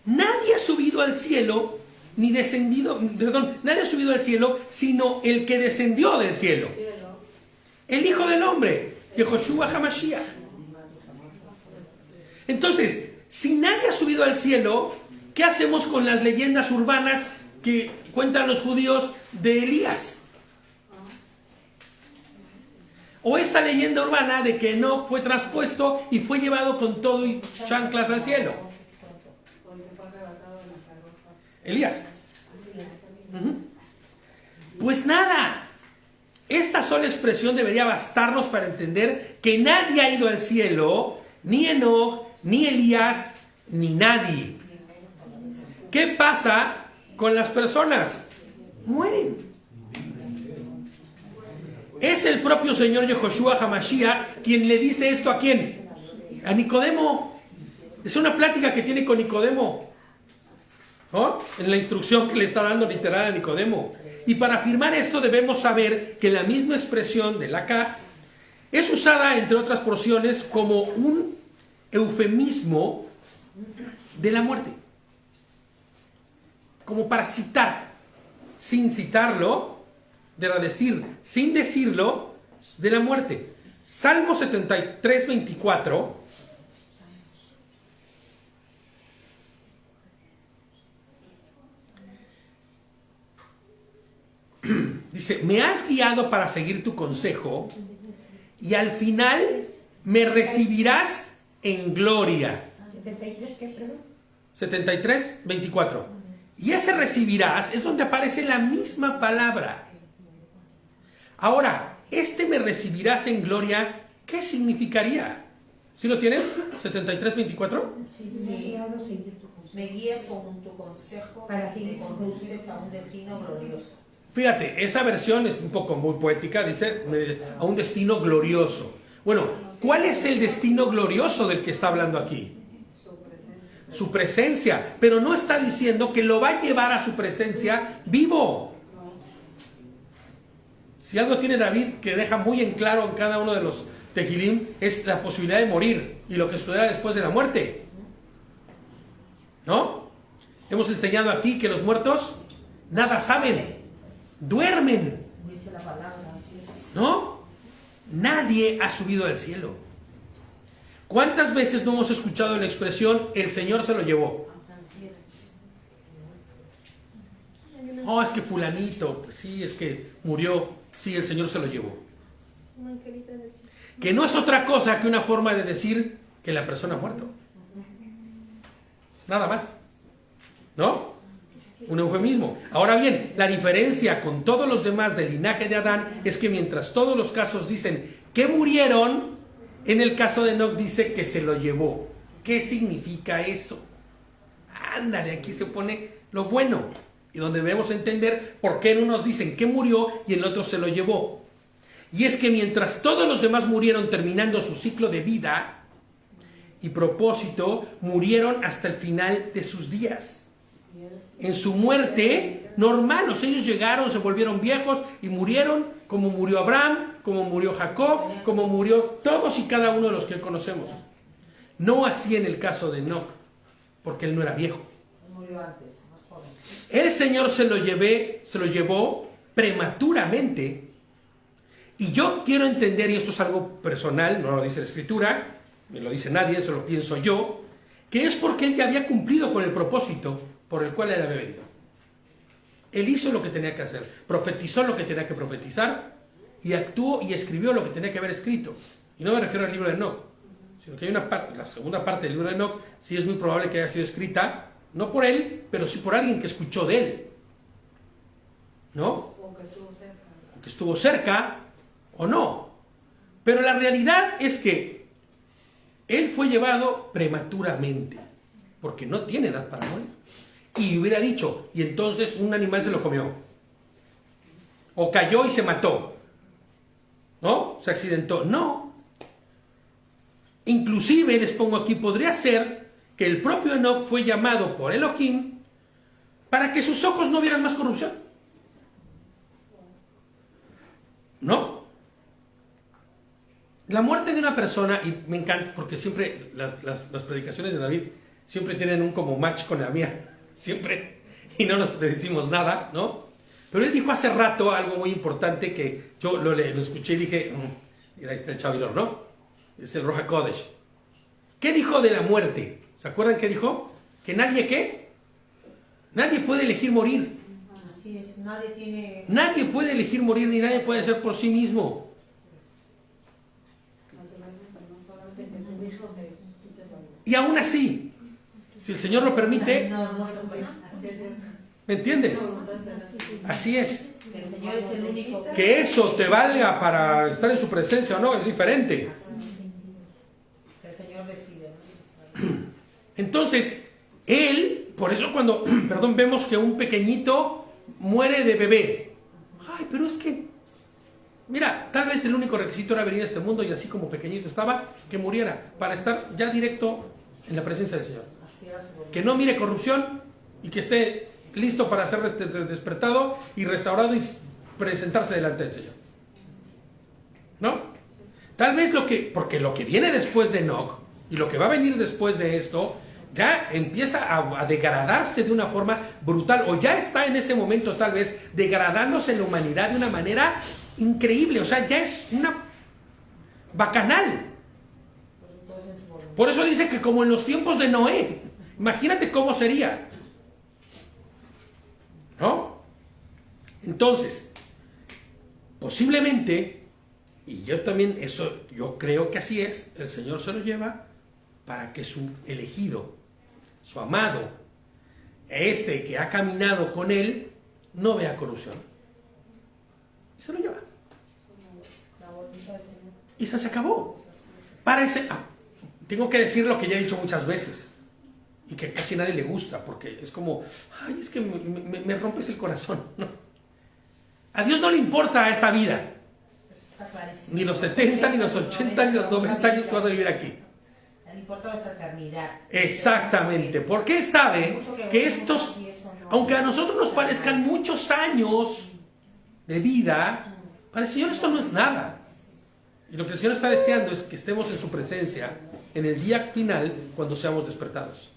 Nadie ha subido al cielo, ni descendido, perdón, nadie ha subido al cielo, sino el que descendió del cielo. El Hijo del Hombre, Yehoshua HaMashiach. Entonces, si nadie ha subido al cielo, ¿qué hacemos con las leyendas urbanas que cuentan los judíos de Elías? O esta leyenda urbana de que no fue traspuesto y fue llevado con todo y chanclas al cielo. Elías. Pues nada, esta sola expresión debería bastarnos para entender que nadie ha ido al cielo, ni Enoch, ni Elías, ni nadie. ¿Qué pasa con las personas? Mueren. Es el propio Señor Yehoshua HaMashiach quien le dice esto ¿a quién? A Nicodemo. Es una plática que tiene con Nicodemo, ¿no? En la instrucción que le está dando literal a Nicodemo. Y para afirmar esto debemos saber que la misma expresión de la K es usada entre otras porciones como un eufemismo de la muerte. Como para citar, sin citarlo, decir, sin decirlo, de la muerte. Salmo 73:24 dice, me has guiado para seguir tu consejo y al final me recibirás en gloria. 73:24. Y ese recibirás es donde aparece la misma palabra. Ahora, me recibirás en gloria, ¿qué significaría? ¿Sí lo tienen? 73:24. Sí. Me guías con tu consejo, me conduces a un destino glorioso. Fíjate, esa versión es un poco muy poética, dice, a un destino glorioso. Bueno, ¿cuál es el destino glorioso del que está hablando aquí? Su presencia, pero no está diciendo que lo va a llevar a su presencia vivo. Si algo tiene David que deja muy en claro en cada uno de los Tehilim es la posibilidad de morir y lo que sucederá después de la muerte, ¿no? Hemos enseñado aquí que los muertos nada saben, duermen, Dice la palabra, así es. ¿no? Nadie ha subido al cielo. ¿Cuántas veces no hemos escuchado la expresión, el Señor se lo llevó? Oh, es que fulanito, pues sí, es que murió, sí, el Señor se lo llevó. Que no es otra cosa que una forma de decir que la persona ha muerto. Nada más. ¿No? Un eufemismo. Ahora bien, la diferencia con todos los demás del linaje de Adán es que mientras todos los casos dicen que murieron, en el caso de Enoc dice que se lo llevó. ¿Qué significa eso? Ándale, aquí se pone lo bueno. Y donde debemos entender por qué en unos dicen que murió y en otros se lo llevó. Y es que mientras todos los demás murieron terminando su ciclo de vida y propósito, murieron hasta el final de sus días. En su muerte normal, ellos llegaron, se volvieron viejos y murieron como murió Abraham, como murió Jacob, como murió todos y cada uno de los que conocemos. No así en el caso de Enoc, porque él no era viejo. Murió antes, más joven. El Señor se lo llevó prematuramente. Y yo quiero entender, y esto es algo personal, no lo dice la Escritura, ni lo dice nadie, eso lo pienso yo, que es porque él ya había cumplido con el propósito por el cual él había venido. Él hizo lo que tenía que hacer, profetizó lo que tenía que profetizar, y actuó y escribió lo que tenía que haber escrito. Y no me refiero al libro de Enoc, sino que hay una parte, la segunda parte del libro de Enoc, sí es muy probable que haya sido escrita, no por él, pero sí por alguien que escuchó de él. ¿No? O que estuvo cerca. O que estuvo cerca, o no. Pero la realidad es que él fue llevado prematuramente, porque no tiene edad para morir. Y hubiera dicho, y entonces un animal se lo comió. O cayó y se mató. ¿No? Se accidentó. No. Inclusive, les pongo aquí, podría ser que el propio Enoc fue llamado por Elohim para que sus ojos no vieran más corrupción. ¿No? La muerte de una persona, y me encanta, porque siempre las predicaciones de David siempre tienen un como match con la mía, siempre, y no nos decimos nada, ¿no? Pero él dijo hace rato algo muy importante que yo lo escuché y dije, mira, ahí está el Chavilor, ¿no? Es el Roja Kodesh. ¿Qué dijo de la muerte? ¿Se acuerdan qué dijo? Que nadie, ¿qué? Nadie puede elegir morir. Así es, Nadie puede elegir morir, ni nadie puede ser por sí mismo. Y aún así, si el Señor lo permite, ¿me entiendes? Así es. El Señor es el único. Que eso te valga para estar en su presencia o no, es diferente. El Señor decide. Entonces, él, por eso cuando, vemos que un pequeñito muere de bebé. Ay, pero es que, mira, tal vez el único requisito era venir a este mundo y así como pequeñito estaba, que muriera, para estar ya directo en la presencia del Señor. Que no mire corrupción y que esté listo para ser despertado y restaurado y presentarse delante del Señor. ¿No? Tal vez porque lo que viene después de Enoc y lo que va a venir después de esto, ya empieza a degradarse de una forma brutal, o ya está en ese momento tal vez degradándose la humanidad de una manera increíble, o sea, ya es una bacanal. Por eso dice que como en los tiempos de Noé, imagínate cómo sería, ¿no? Entonces, posiblemente, y yo también, yo creo que así es, el Señor se lo lleva para que su elegido, su amado, que ha caminado con él, no vea corrupción. Y se lo lleva. Y se acabó. Tengo que decir lo que ya he dicho muchas veces, y que casi a nadie le gusta, porque es como, ay, es que me rompes el corazón, ¿no? A Dios no le importa esta vida, ni los 70, ni los 80, ni los 90 años que vas a vivir aquí. Le importa nuestra eternidad. Exactamente, porque Él sabe que estos, aunque a nosotros nos parezcan muchos años de vida, para el Señor esto no es nada. Y lo que el Señor está deseando es que estemos en su presencia en el día final cuando seamos despertados.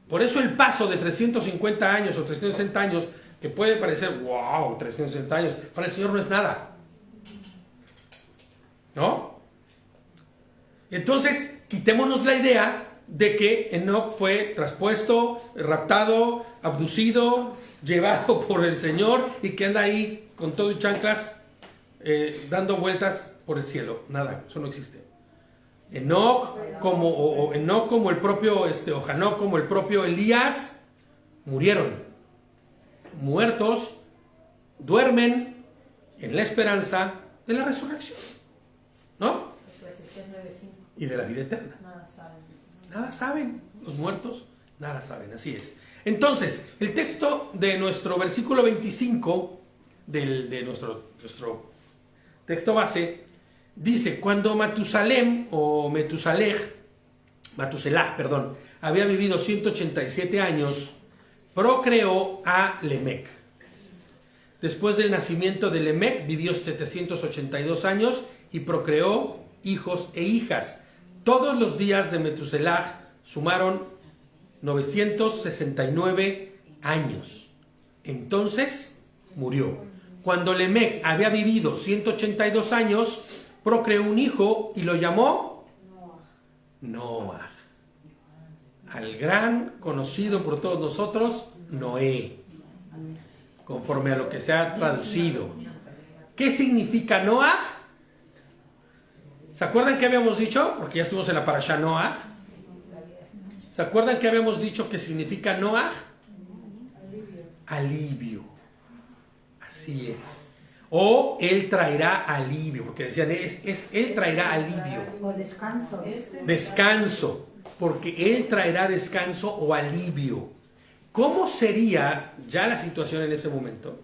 Por eso el paso de 350 años o 360 años, que puede parecer, wow, 360 años, para el Señor no es nada. ¿No? Entonces, quitémonos la idea de que Enoc fue traspuesto, raptado, abducido, llevado por el Señor y que anda ahí con todo y chanclas dando vueltas por el cielo. Nada, eso no existe. Enoc como el propio o Hanoc como el propio Elías murieron, muertos, duermen en la esperanza de la resurrección, ¿no? Y de la vida eterna. Nada saben los muertos, nada saben, así es. Entonces, el texto de nuestro versículo 25 de nuestro texto base dice: cuando Matuselah, había vivido 187 años, procreó a Lemec. Después del nacimiento de Lemec vivió 782 años y procreó hijos e hijas. Todos los días de Metuselah sumaron 969 años. Entonces murió. Cuando Lemec había vivido 182 años, procreó un hijo y lo llamó Noah. Al gran conocido por todos nosotros, Noé. Conforme a lo que se ha traducido. ¿Qué significa Noah? ¿Se acuerdan que habíamos dicho? Porque ya estuvimos en la parashá Noah. ¿Se acuerdan que habíamos dicho que significa Noah? Alivio. Así es. O Él traerá alivio. Porque decían, Él traerá alivio. O descanso. Descanso. Porque Él traerá descanso o alivio. ¿Cómo sería ya la situación en ese momento?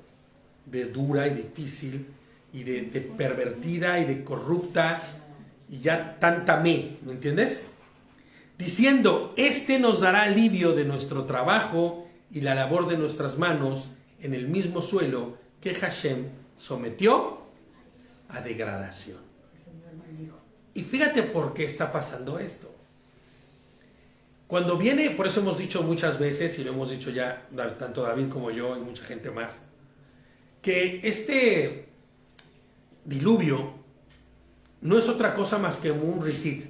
De dura y difícil. Y de pervertida y de corrupta. Y ya tanta ¿me entiendes? Diciendo, nos dará alivio de nuestro trabajo y la labor de nuestras manos en el mismo suelo que Hashem sometió a degradación. Y fíjate por qué está pasando esto. Cuando viene, por eso hemos dicho muchas veces, y lo hemos dicho ya tanto David como yo y mucha gente más, que este diluvio no es otra cosa más que un reset.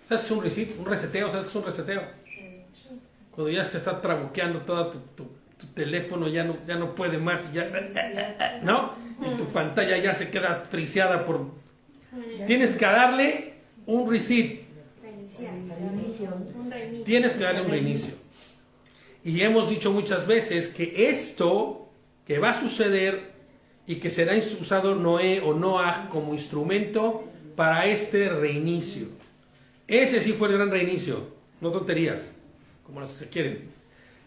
¿Sabes qué es un reset? Un reseteo. ¿Sabes qué es un reseteo? Cuando ya se está trabuqueando todo tu teléfono, ya no puede más, ¿no? Y tu pantalla ya se queda friseada por... Tienes que darle un reset. Tienes que darle un reinicio. Y hemos dicho muchas veces que esto que va a suceder y que será usado Noé o Noah como instrumento para este reinicio. Ese sí fue el gran reinicio, no tonterías, como las que se quieren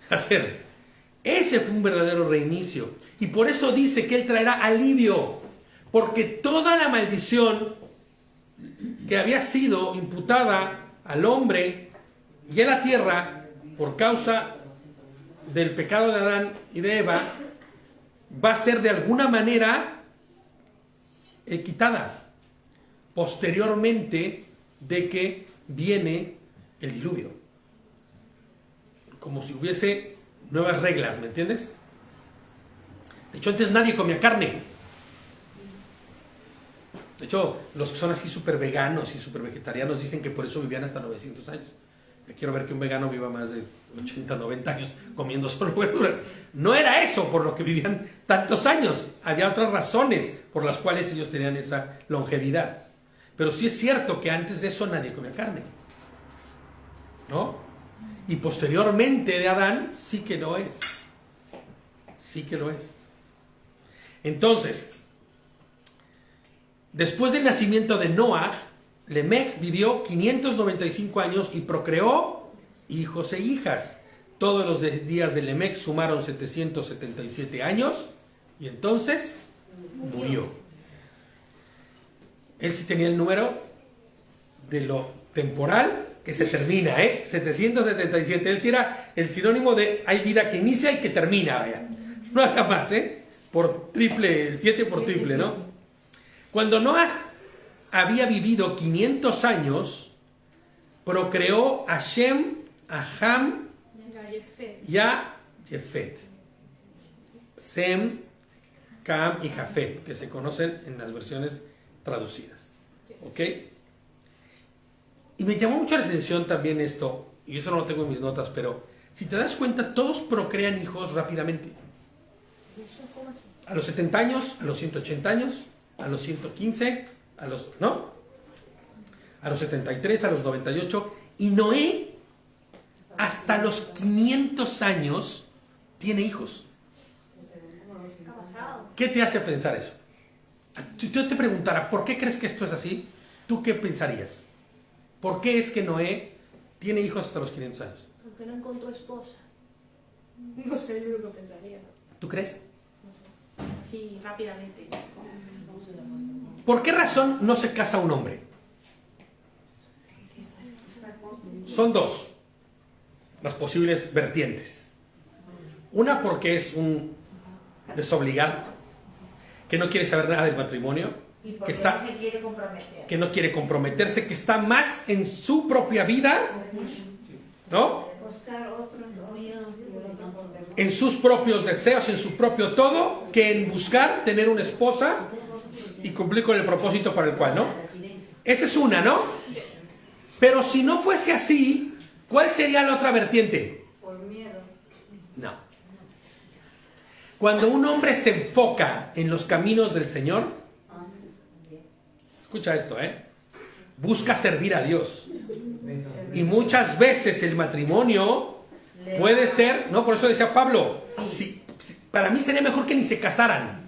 hacer. Ese fue un verdadero reinicio. Y por eso dice que Él traerá alivio, porque toda la maldición que había sido imputada al hombre y a la tierra por causa del pecado de Adán y de Eva, va a ser de alguna manera quitada posteriormente de que viene el diluvio. Como si hubiese nuevas reglas, ¿me entiendes? De hecho, antes nadie comía carne. De hecho, los que son así súper veganos y súper vegetarianos dicen que por eso vivían hasta 900 años. Yo quiero ver que un vegano viva más de 80, 90 años comiendo solo verduras. No era eso por lo que vivían tantos años. Había otras razones por las cuales ellos tenían esa longevidad. Pero sí es cierto que antes de eso nadie comía carne, ¿no? Y posteriormente de Adán sí que lo es. Sí que lo es. Entonces, después del nacimiento de Noah, Lemec vivió 595 años y procreó hijos e hijas. Todos los días de Lemec sumaron 777 años y entonces murió. Él sí tenía el número de lo temporal que se termina, 777. Él sí era el sinónimo de hay vida que inicia y que termina, vaya. No haga más, por triple, el 7 por triple, ¿no? Cuando Noah había vivido 500 años, procreó a Shem, a Ham Yafet. Sem, Cam y Jafet, que se conocen en las versiones traducidas. ¿Ok? Y me llamó mucho la atención también esto, y eso no lo tengo en mis notas, pero si te das cuenta, todos procrean hijos rápidamente. A los 70 años, a los 180 años, a los 115, ¿no? A los 73, a los 98. Y Noé, hasta los 500 años, tiene hijos. ¿Qué te hace pensar eso? Si yo te preguntara, ¿por qué crees que esto es así? ¿Tú qué pensarías? ¿Por qué es que Noé tiene hijos hasta los 500 años? Porque no encontró esposa. No sé, yo lo que pensaría. ¿Tú crees? No sé. Así, rápidamente. ¿Por qué razón no se casa un hombre? Son dos las posibles vertientes. Una, porque es un desobligado, que no quiere saber nada del matrimonio, ¿Y por que qué está, no se quiere comprometer? que no quiere comprometerse, que está más en su propia vida, ¿no? En sus propios deseos, en su propio todo, que en buscar tener una esposa y cumplir con el propósito para el cual, ¿no? Esa es una, ¿no? Pero si no fuese así, ¿cuál sería la otra vertiente? Por miedo. No. Cuando un hombre se enfoca en los caminos del Señor, escucha esto, busca servir a Dios. Y muchas veces el matrimonio puede ser, no, por eso decía Pablo, para mí sería mejor que ni se casaran.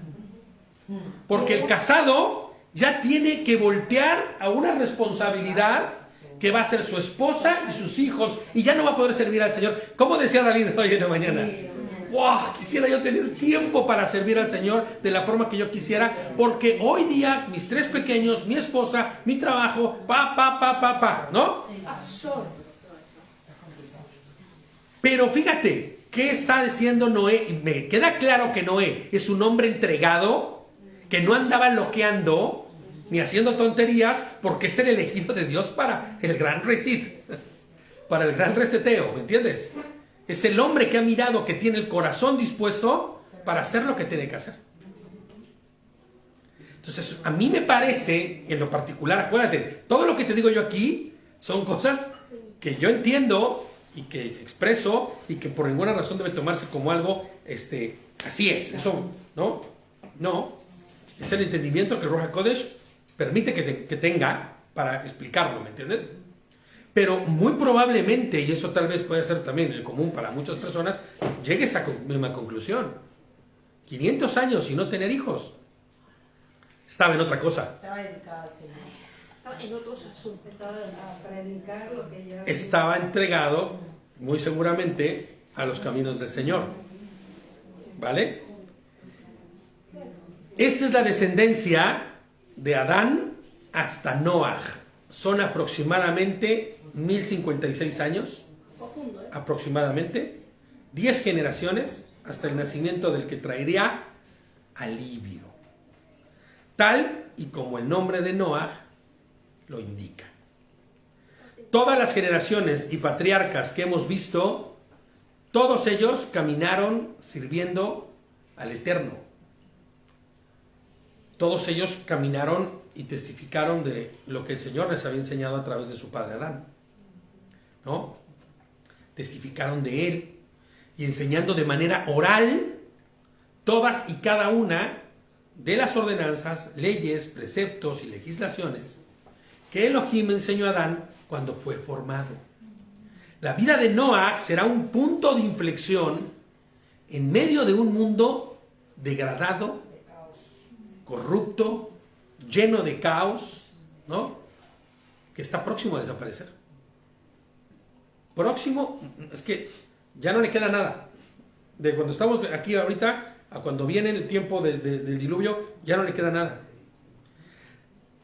Porque el casado ya tiene que voltear a una responsabilidad que va a ser su esposa y sus hijos, y ya no va a poder servir al Señor. ¿Cómo decía David hoy en la mañana? ¡Wow! Quisiera yo tener tiempo para servir al Señor de la forma que yo quisiera, porque hoy día mis 3 pequeños, mi esposa, mi trabajo, ¿no? Pero fíjate, ¿qué está diciendo Noé? Me queda claro que Noé es un hombre entregado, que no andaba loqueando ni haciendo tonterías, porque es el elegido de Dios para el gran reset, para el gran reseteo, ¿me entiendes? Es el hombre que ha mirado, que tiene el corazón dispuesto para hacer lo que tiene que hacer. Entonces, a mí me parece, en lo particular, acuérdate, todo lo que te digo yo aquí son cosas que yo entiendo y que expreso y que por ninguna razón debe tomarse como algo, así es, eso, ¿no? No, es el entendimiento que el Ruach HaKodesh permite que tenga para explicarlo, ¿me entiendes? Pero muy probablemente, y eso tal vez puede ser también el común para muchas personas, llegues a esa misma conclusión. 500 años y no tener hijos. Estaba en otra cosa. Estaba dedicado al Señor. Estaba en otros asuntos. Estaba a predicar lo que ya... Estaba entregado, muy seguramente, a los caminos del Señor. ¿Vale? Esta es la descendencia de Adán hasta Noaj. Son aproximadamente 1056 años, Profundo, aproximadamente 10 generaciones hasta el nacimiento del que traería alivio, tal y como el nombre de Noaj lo indica. Todas las generaciones y patriarcas que hemos visto, todos ellos caminaron sirviendo al Eterno. Todos ellos caminaron y testificaron de lo que el Señor les había enseñado a través de su padre Adán, ¿no? Testificaron de él y enseñando de manera oral todas y cada una de las ordenanzas, leyes, preceptos y legislaciones que Elohim enseñó a Adán cuando fue formado. La vida de Noaj será un punto de inflexión en medio de un mundo degradado, corrupto, lleno de caos, ¿no? Que está próximo a desaparecer. Próximo, es que ya no le queda nada. De cuando estamos aquí ahorita a cuando viene el tiempo del diluvio, ya no le queda nada.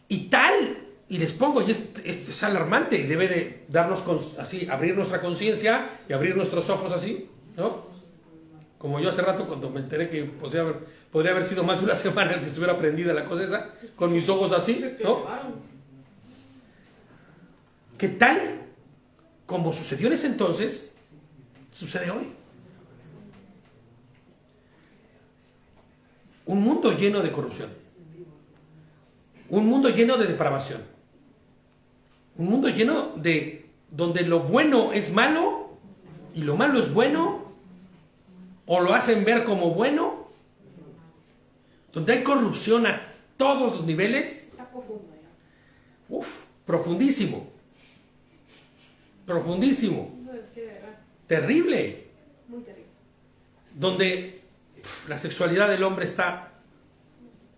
Y les pongo, y es alarmante, y debe de darnos así, abrir nuestra conciencia y abrir nuestros ojos así, ¿no? Como yo hace rato cuando me enteré que podría haber sido más de una semana el que estuviera prendida la cosa esa, con mis ojos así, ¿no? ¿Qué tal? Como sucedió en ese entonces, Sucede hoy. Un mundo lleno de corrupción. Un mundo lleno de depravación. Un mundo lleno de donde lo bueno es malo y lo malo es bueno, o lo hacen ver como bueno, donde hay corrupción a todos los niveles. Está profundo ya. Uf, profundísimo. Profundísimo. No, es que de verdad, Terrible. muy terrible. Donde la sexualidad del hombre está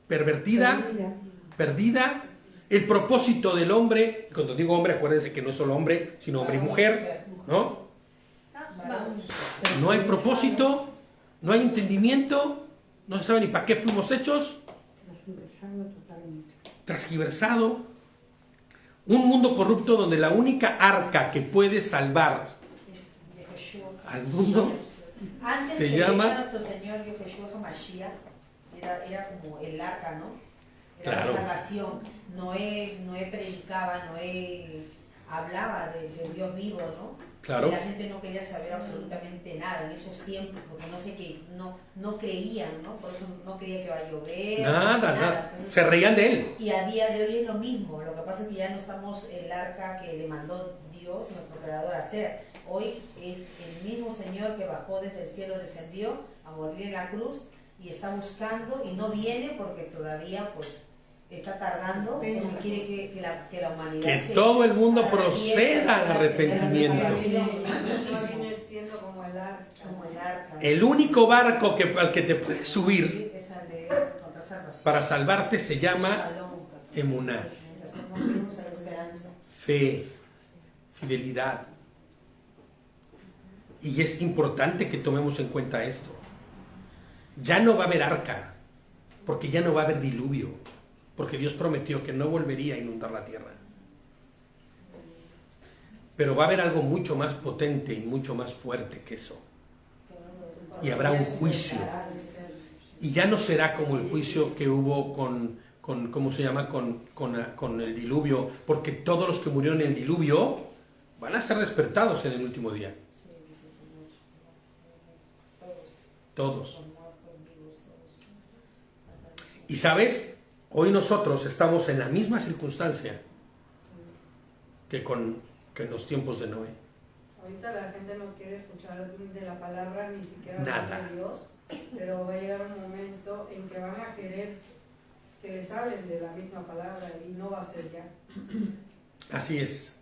pervertida, perdida. El propósito del hombre, cuando digo hombre, acuérdense que no es solo hombre, sino hombre y mujer, ¿no? Vamos. No hay propósito, no hay entendimiento, no se sabe ni para qué fuimos hechos. Transgiversado. Un mundo corrupto donde la única arca que puede salvar al mundo Antes se de llama... llegar a nuestro Señor Yeshua HaMashiach, era como el arca, ¿no? Era Claro. la salvación. Noé predicaba, Noé hablaba del Dios vivo, ¿no? Claro. Y la gente no quería saber absolutamente nada en esos tiempos, porque no creían, ¿no? Por eso no creía que va a llover. Nada. Entonces, Se reían de él. y a día de hoy es lo mismo. Lo que pasa es que ya no estamos el arca que le mandó Dios, nuestro creador, a hacer. Hoy es el mismo Señor que bajó desde el cielo, descendió a morir en la cruz y está buscando y no viene porque todavía pues está tardando, porque quiere que la humanidad Que todo el mundo proceda al arrepentimiento. Yeshua viene siendo como el arca. Como el arca. El único barco al que te puedes subir Es al de contra salvación. para salvarte se llama Shalom. emuná, Nos unimos a la esperanza. fe, fidelidad. Y es importante que tomemos en cuenta esto. Ya no va a haber arca, porque ya no va a haber diluvio, porque Dios prometió que no volvería a inundar la tierra. Pero va a haber algo mucho más potente y mucho más fuerte que eso. Y habrá un juicio. Y ya no será como el juicio que hubo con ¿cómo se llama? Con el diluvio, porque todos los que murieron en el diluvio van a ser despertados en el último día. Todos. Y sabes, hoy nosotros estamos en la misma circunstancia que en los tiempos de Noé. Ahorita la gente no quiere escuchar de la palabra ni siquiera Nada. hablar de Dios, pero va a llegar un momento en que van a querer que les hablen de la misma palabra y no va a ser ya. Así es.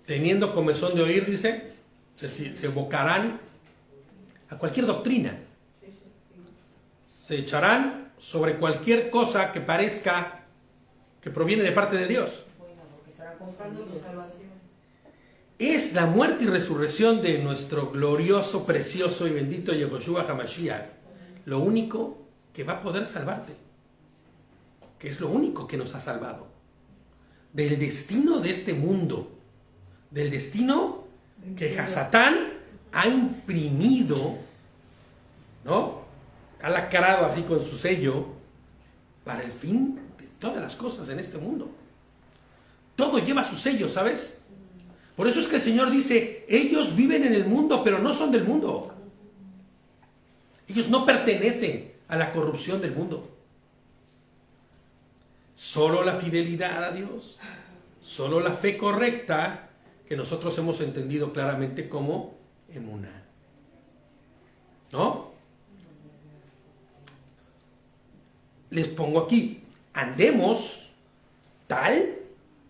Teniendo comezón de oír, dice, se evocarán a cualquier doctrina. Se echarán sobre cualquier cosa que parezca que proviene de parte de Dios. Bueno, porque estarán Buscando su confundidos. salvación. Es la muerte y resurrección de nuestro glorioso, precioso y bendito Yehoshua HaMashiach lo único que va a poder salvarte, que es lo único que nos ha salvado del destino de este mundo, del destino que Hasatán ha imprimido, ¿no? Ha lacrado así con su sello para el fin de todas las cosas en este mundo. Todo lleva su sello, ¿sabes? Por eso es que el Señor dice, ellos viven en el mundo, pero no son del mundo. Ellos no pertenecen a la corrupción del mundo. Solo la fidelidad a Dios, solo la fe correcta, que nosotros hemos entendido claramente como emuná. ¿No? Les pongo aquí, andemos tal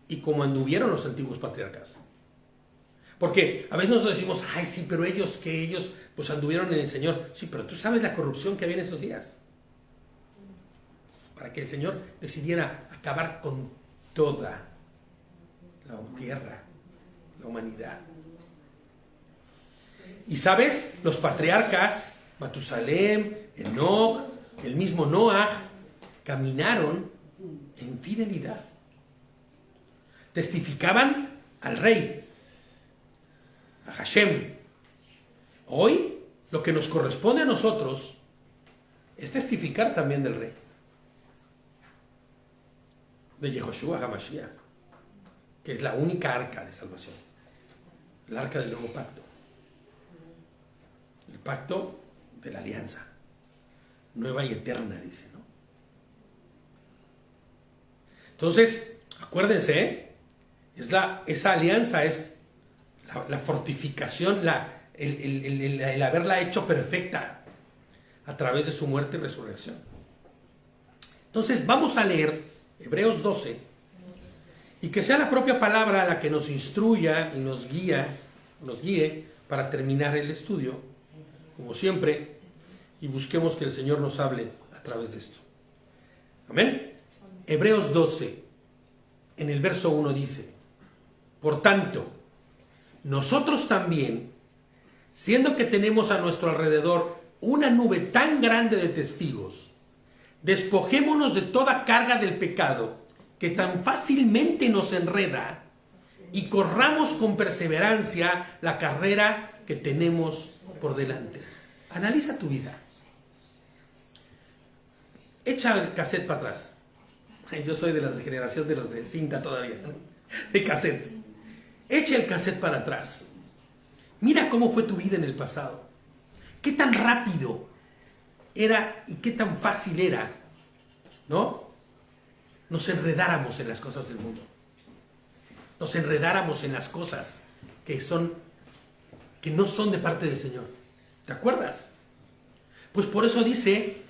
y como anduvieron los antiguos patriarcas. Porque a veces nosotros decimos, ay, sí, pero ellos pues anduvieron en el Señor. Sí, pero tú sabes la corrupción que había en esos días. Para que el Señor decidiera acabar con toda la tierra, la humanidad. Y sabes, los patriarcas, Matusalem, Enoch, el mismo Noah, caminaron en fidelidad. Testificaban al rey, a Hashem. Hoy lo que nos corresponde a nosotros es testificar también del rey, de Yehoshua HaMashiach, que es la única arca de salvación, el arca del nuevo pacto. El pacto de la alianza. Nueva y eterna, dice, ¿no? Entonces, acuérdense, esa alianza es la fortificación, el haberla hecho perfecta a través de su muerte y resurrección. Entonces, vamos a leer Hebreos 12 y que sea la propia palabra la que nos instruya y nos guíe para terminar el estudio, como siempre, y busquemos que el Señor nos hable a través de esto. Amén. Hebreos 12, en el verso 1 dice: por tanto, nosotros también, siendo que tenemos a nuestro alrededor una nube tan grande de testigos, despojémonos de toda carga del pecado que tan fácilmente nos enreda y corramos con perseverancia la carrera que tenemos por delante. Analiza tu vida. Echa el cassette para atrás. Yo soy de la generación de los de cinta todavía, ¿no? De cassette. Echa el cassette para atrás. Mira cómo fue tu vida en el pasado. Qué tan rápido era y qué tan fácil era, ¿no? Nos enredáramos en las cosas del mundo. Nos enredáramos en las cosas que no son de parte del Señor. ¿Te acuerdas? Pues por eso dice: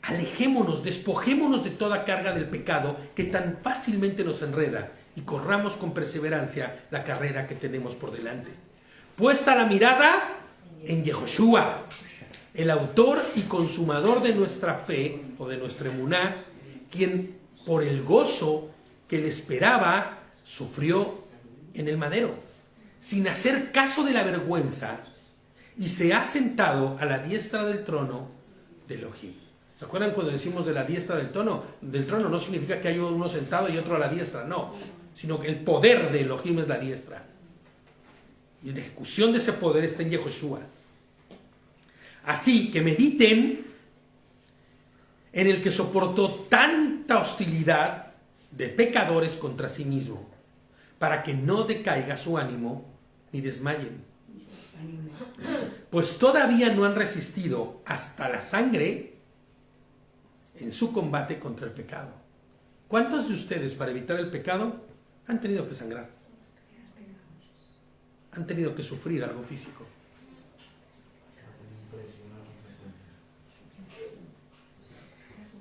alejémonos, despojémonos de toda carga del pecado que tan fácilmente nos enreda y corramos con perseverancia la carrera que tenemos por delante. Puesta la mirada en Yehoshua, el autor y consumador de nuestra fe o de nuestra emuná, quien por el gozo que le esperaba sufrió en el madero, sin hacer caso de la vergüenza, y se ha sentado a la diestra del trono de Elohim. ¿Se acuerdan cuando decimos de la diestra del trono? Del trono no significa que hay uno sentado y otro a la diestra, no, sino que el poder de Elohim es la diestra. Y la ejecución de ese poder está en Yehoshua. Así que mediten en el que soportó tanta hostilidad de pecadores contra sí mismo, para que no decaiga su ánimo ni desmayen. Pues todavía no han resistido hasta la sangre en su combate contra el pecado. ¿Cuántos de ustedes, para evitar el pecado, han tenido que sangrar? Han tenido que sufrir algo físico.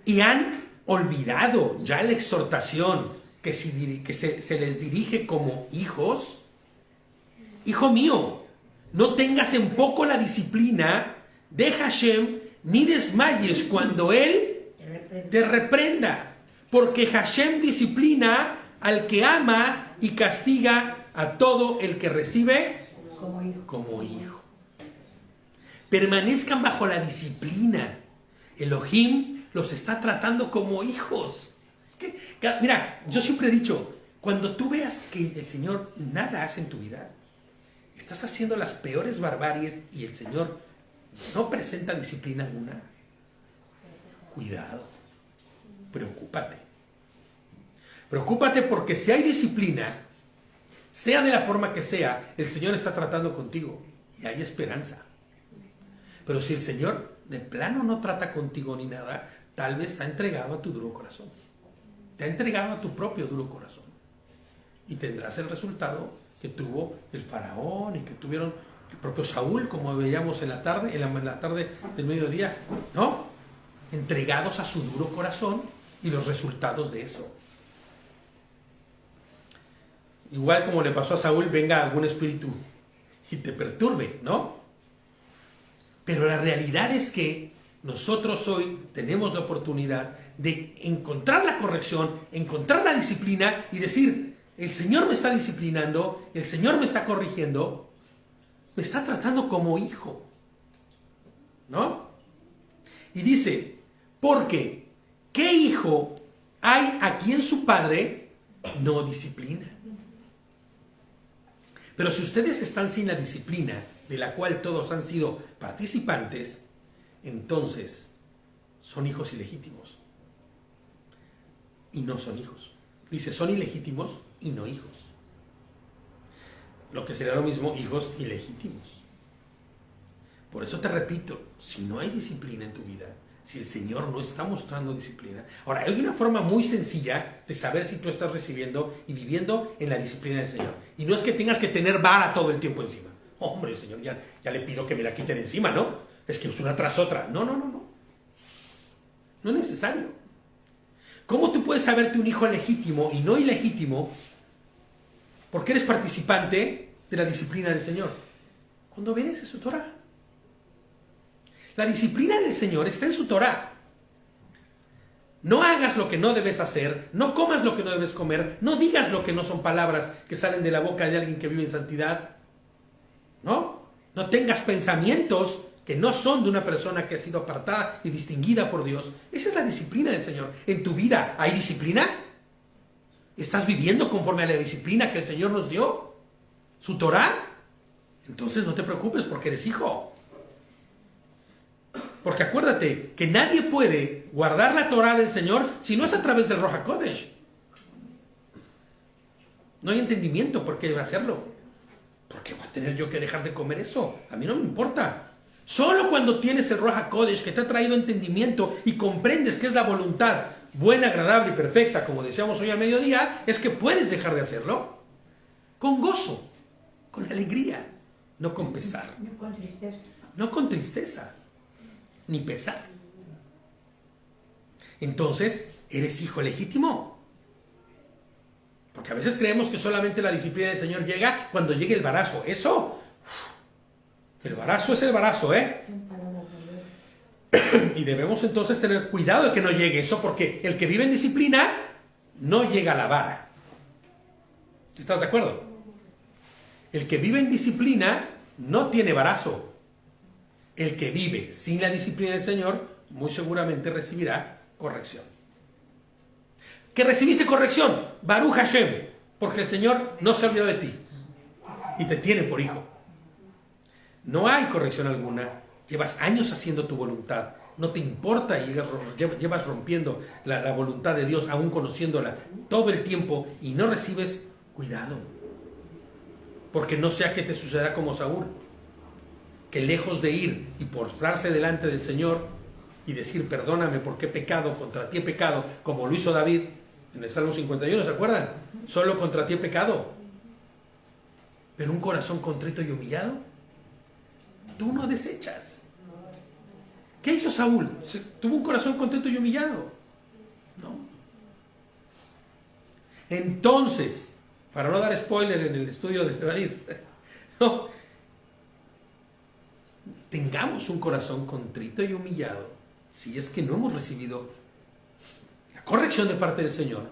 Y han olvidado ya la exhortación que se les dirige como hijos. Hijo mío, no tengas en poco la disciplina de Hashem, ni desmayes cuando Él te reprenda, porque Hashem disciplina al que ama y castiga a todo el que recibe como hijo. Permanezcan bajo la disciplina. Elohim los está tratando como hijos. Mira, yo siempre he dicho, cuando tú veas que el Señor nada hace en tu vida, estás haciendo las peores barbaries y el Señor no presenta disciplina alguna, cuidado, preocúpate. Preocúpate, porque si hay disciplina, sea de la forma que sea, el Señor está tratando contigo y hay esperanza. Pero si el Señor de plano no trata contigo ni nada, tal vez ha entregado a tu duro corazón. Te ha entregado a tu propio duro corazón. Y tendrás el resultado que tuvo el faraón y que tuvieron el propio Saúl, como veíamos en la tarde del mediodía, ¿no? Entregados a su duro corazón y los resultados de eso. Igual como le pasó a Saúl, venga algún espíritu y te perturbe, ¿no? Pero la realidad es que nosotros hoy tenemos la oportunidad de encontrar la corrección, encontrar la disciplina y decir: el Señor me está disciplinando, el Señor me está corrigiendo, me está tratando como hijo, ¿no? Y dice: porque ¿qué hijo hay a quien su padre no disciplina? Pero si ustedes están sin la disciplina de la cual todos han sido participantes, entonces son hijos ilegítimos. Y no son hijos. Dice, son ilegítimos y no hijos. Lo que sería lo mismo, hijos ilegítimos. Por eso te repito, si no hay disciplina en tu vida, si el Señor no está mostrando disciplina. Ahora, hay una forma muy sencilla de saber si tú estás recibiendo y viviendo en la disciplina del Señor. Y no es que tengas que tener vara todo el tiempo encima. Hombre, Señor, ya le pido que me la quite de encima, ¿no? Es que es una tras otra. No. No es necesario. ¿Cómo tú puedes saberte un hijo legítimo y no ilegítimo? Porque eres participante de la disciplina del Señor. Cuando obedeces su Torah. La disciplina del Señor está en su Torah. No hagas lo que no debes hacer, no comas lo que no debes comer, no digas lo que no son palabras que salen de la boca de alguien que vive en santidad. No tengas pensamientos que no son de una persona que ha sido apartada y distinguida por Dios. Esa es la disciplina del Señor. ¿En tu vida hay disciplina? ¿Estás viviendo conforme a la disciplina que el Señor nos dio? ¿Su Torah? Entonces no te preocupes porque eres hijo. Porque acuérdate que nadie puede guardar la Torah del Señor si no es a través del Ruach HaKodesh. No hay entendimiento por qué debe hacerlo. ¿Por qué voy a tener yo que dejar de comer eso? A mí no me importa. Solo cuando tienes el Ruach HaKodesh que te ha traído entendimiento y comprendes que es la voluntad buena, agradable y perfecta, como decíamos hoy al mediodía, es que puedes dejar de hacerlo con gozo, con alegría, no con pesar. No con tristeza. No con tristeza, ni pesar. Entonces, ¿eres hijo legítimo? Porque a veces creemos que solamente la disciplina del Señor llega cuando llegue el embarazo. Eso, el embarazo es el embarazo, ¿eh? Y debemos entonces tener cuidado de que no llegue eso, porque el que vive en disciplina no llega a la vara. ¿Estás de acuerdo? El que vive en disciplina no tiene embarazo. El que vive sin la disciplina del Señor muy seguramente recibirá corrección. ¿Que recibiste corrección? Baruch Hashem, porque el Señor no se olvidó de ti y te tiene por hijo. No hay corrección alguna. Llevas años haciendo tu voluntad. No te importa y llevas rompiendo la voluntad de Dios, aún conociéndola todo el tiempo, y no recibes cuidado. Porque no sea que te suceda como Saúl, que lejos de ir y postrarse delante del Señor y decir perdóname porque he pecado, contra ti he pecado, como lo hizo David en el Salmo 51, ¿se acuerdan? Solo contra ti he pecado. Pero un corazón contrito y humillado, tú no desechas. ¿Qué hizo Saúl? ¿Tuvo un corazón contrito y humillado? No. Entonces, para no dar spoiler en el estudio de David, no, tengamos un corazón contrito y humillado si es que no hemos recibido la corrección de parte del Señor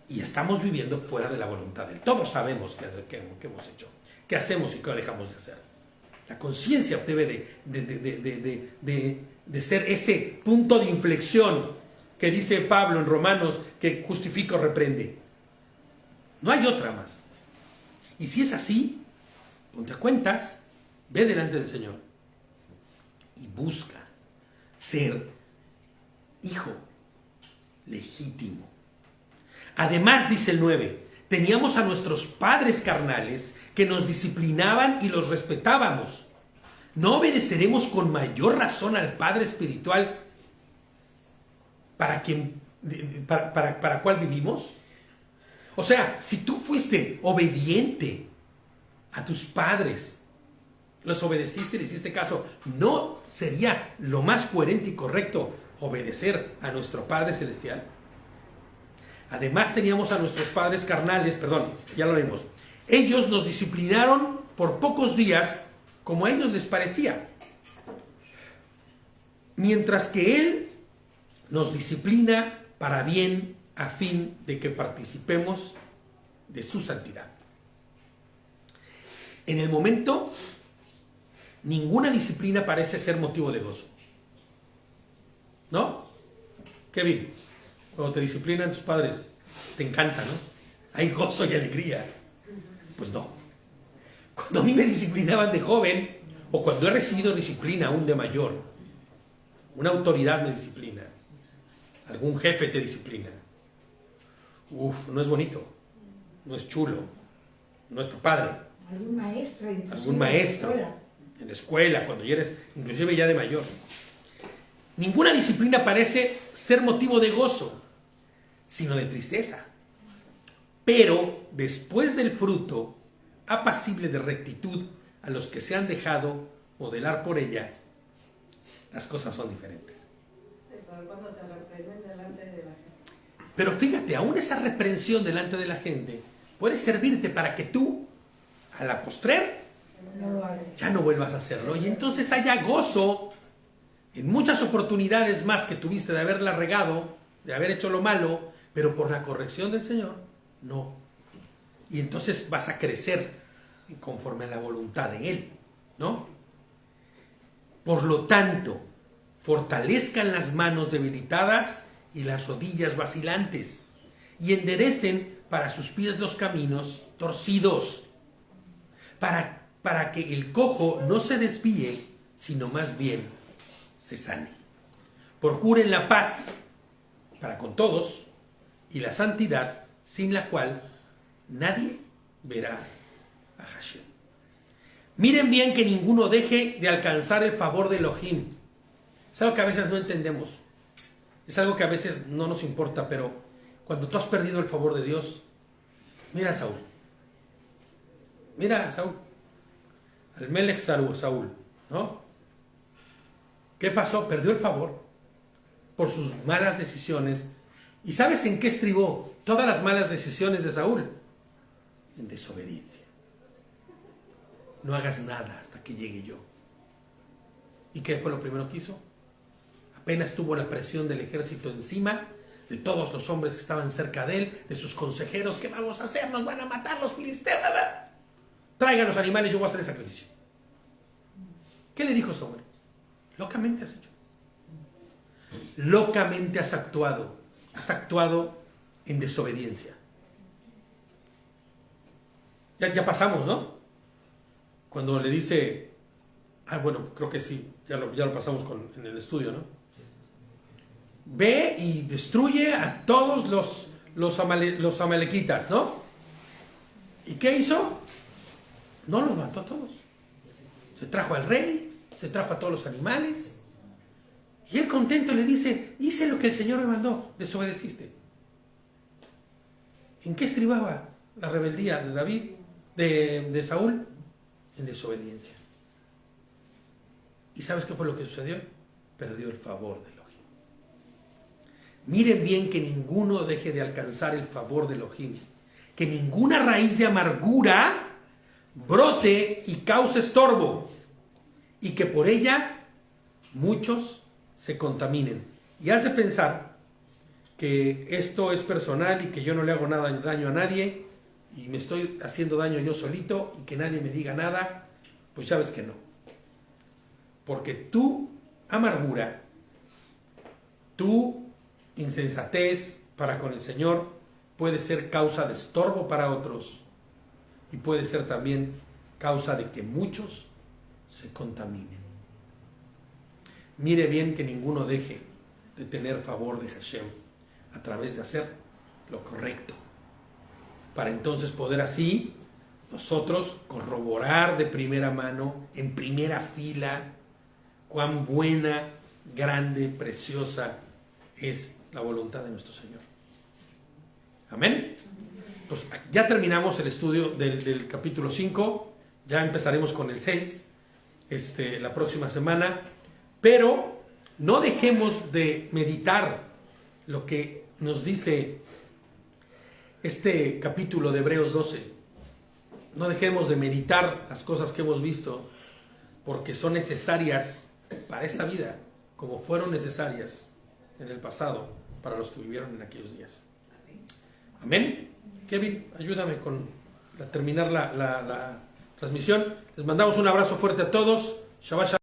y estamos viviendo fuera de la voluntad de Él. Todos sabemos qué hemos hecho, qué hacemos y qué dejamos de hacer. La conciencia debe de ser ese punto de inflexión que dice Pablo en Romanos, que justifica o reprende. No hay otra más. Y si es así, ponte a cuentas, ve delante del Señor y busca ser hijo legítimo. Además, dice el 9, teníamos a nuestros padres carnales que nos disciplinaban y los respetábamos. ¿No obedeceremos con mayor razón al Padre espiritual para cual vivimos? O sea, si tú fuiste obediente a tus padres, los obedeciste y le hiciste caso, ¿no sería lo más coherente y correcto obedecer a nuestro Padre Celestial? Además teníamos a nuestros padres carnales, ya lo vimos. Ellos nos disciplinaron por pocos días, como a ellos les parecía. Mientras que Él nos disciplina para bien, a fin de que participemos de su santidad. En el momento, ninguna disciplina parece ser motivo de gozo. ¿No? Kevin, cuando te disciplinan tus padres, te encanta, ¿no? Hay gozo y alegría. Pues no. Cuando a mí me disciplinaban de joven, o cuando he recibido disciplina aún de mayor, una autoridad me disciplina, algún jefe te disciplina, no es bonito, no es chulo, no es tu padre. Algún maestro. Algún maestro. en la escuela, cuando ya eres, inclusive ya de mayor. Ninguna disciplina parece ser motivo de gozo, sino de tristeza. Pero después del fruto apacible de rectitud a los que se han dejado modelar por ella, las cosas son diferentes. Cuando te reprenden delante de la gente. Pero fíjate, aún esa reprensión delante de la gente puede servirte para que tú, a la postrer, ya no vuelvas a hacerlo. Y entonces haya gozo en muchas oportunidades más que tuviste de haberla regado, de haber hecho lo malo, pero por la corrección del Señor, no. Y entonces vas a crecer conforme a la voluntad de Él, ¿no? Por lo tanto, fortalezcan las manos debilitadas y las rodillas vacilantes, y enderecen para sus pies los caminos torcidos, para que el cojo no se desvíe, sino más bien se sane. Procuren la paz para con todos y la santidad, sin la cual nadie verá a Hashem. Miren bien que ninguno deje de alcanzar el favor de Elohim. Es algo que a veces no entendemos. Es algo que a veces no nos importa, pero cuando tú has perdido el favor de Dios, mira a Saúl. Mira a Saúl. Al Melech Saúl, ¿no? ¿Qué pasó? Perdió el favor por sus malas decisiones. ¿Y sabes en qué estribó todas las malas decisiones de Saúl? En desobediencia. No hagas nada hasta que llegue yo. ¿Y qué fue lo primero que hizo? Apenas tuvo la presión del ejército encima, de todos los hombres que estaban cerca de él, de sus consejeros, ¿qué vamos a hacer? Nos van a matar los filisteos. Traigan los animales, yo voy a hacer el sacrificio. ¿Qué le dijo Saúl? Locamente has hecho. Locamente has actuado. Has actuado en desobediencia. Ya pasamos, ¿no? Cuando le dice, bueno, creo que sí, ya lo pasamos en el estudio, ¿no? Ve y destruye a todos los amalequitas, ¿no? ¿Y qué hizo? No los mató a todos. Se trajo al rey, se trajo a todos los animales. Y él contento le dice, hice lo que el Señor me mandó, desobedeciste. ¿En qué estribaba la rebeldía de David, de Saúl? En desobediencia. ¿Y sabes qué fue lo que sucedió? Perdió el favor de Elohim. Miren bien que ninguno deje de alcanzar el favor de Elohim, que ninguna raíz de amargura brote y cause estorbo, y que por ella muchos se contaminen. Y has de pensar que esto es personal y que yo no le hago daño a nadie y me estoy haciendo daño yo solito y que nadie me diga nada. Pues ya ves que no. Porque tu amargura, tu insensatez para con el Señor puede ser causa de estorbo para otros y puede ser también causa de que muchos se contaminen. Mire bien que ninguno deje de tener favor de Hashem a través de hacer lo correcto, para entonces poder así nosotros corroborar de primera mano, en primera fila, cuán buena, grande, preciosa es la voluntad de nuestro Señor. Amén. Pues ya terminamos el estudio del capítulo 5, ya empezaremos con el 6 la próxima semana, pero no dejemos de meditar lo que nos dice este capítulo de Hebreos 12. No dejemos de meditar las cosas que hemos visto, porque son necesarias para esta vida, como fueron necesarias en el pasado para los que vivieron en aquellos días. Amén. Kevin, ayúdame con terminar la transmisión. Les mandamos un abrazo fuerte a todos. Shabbat Shalom.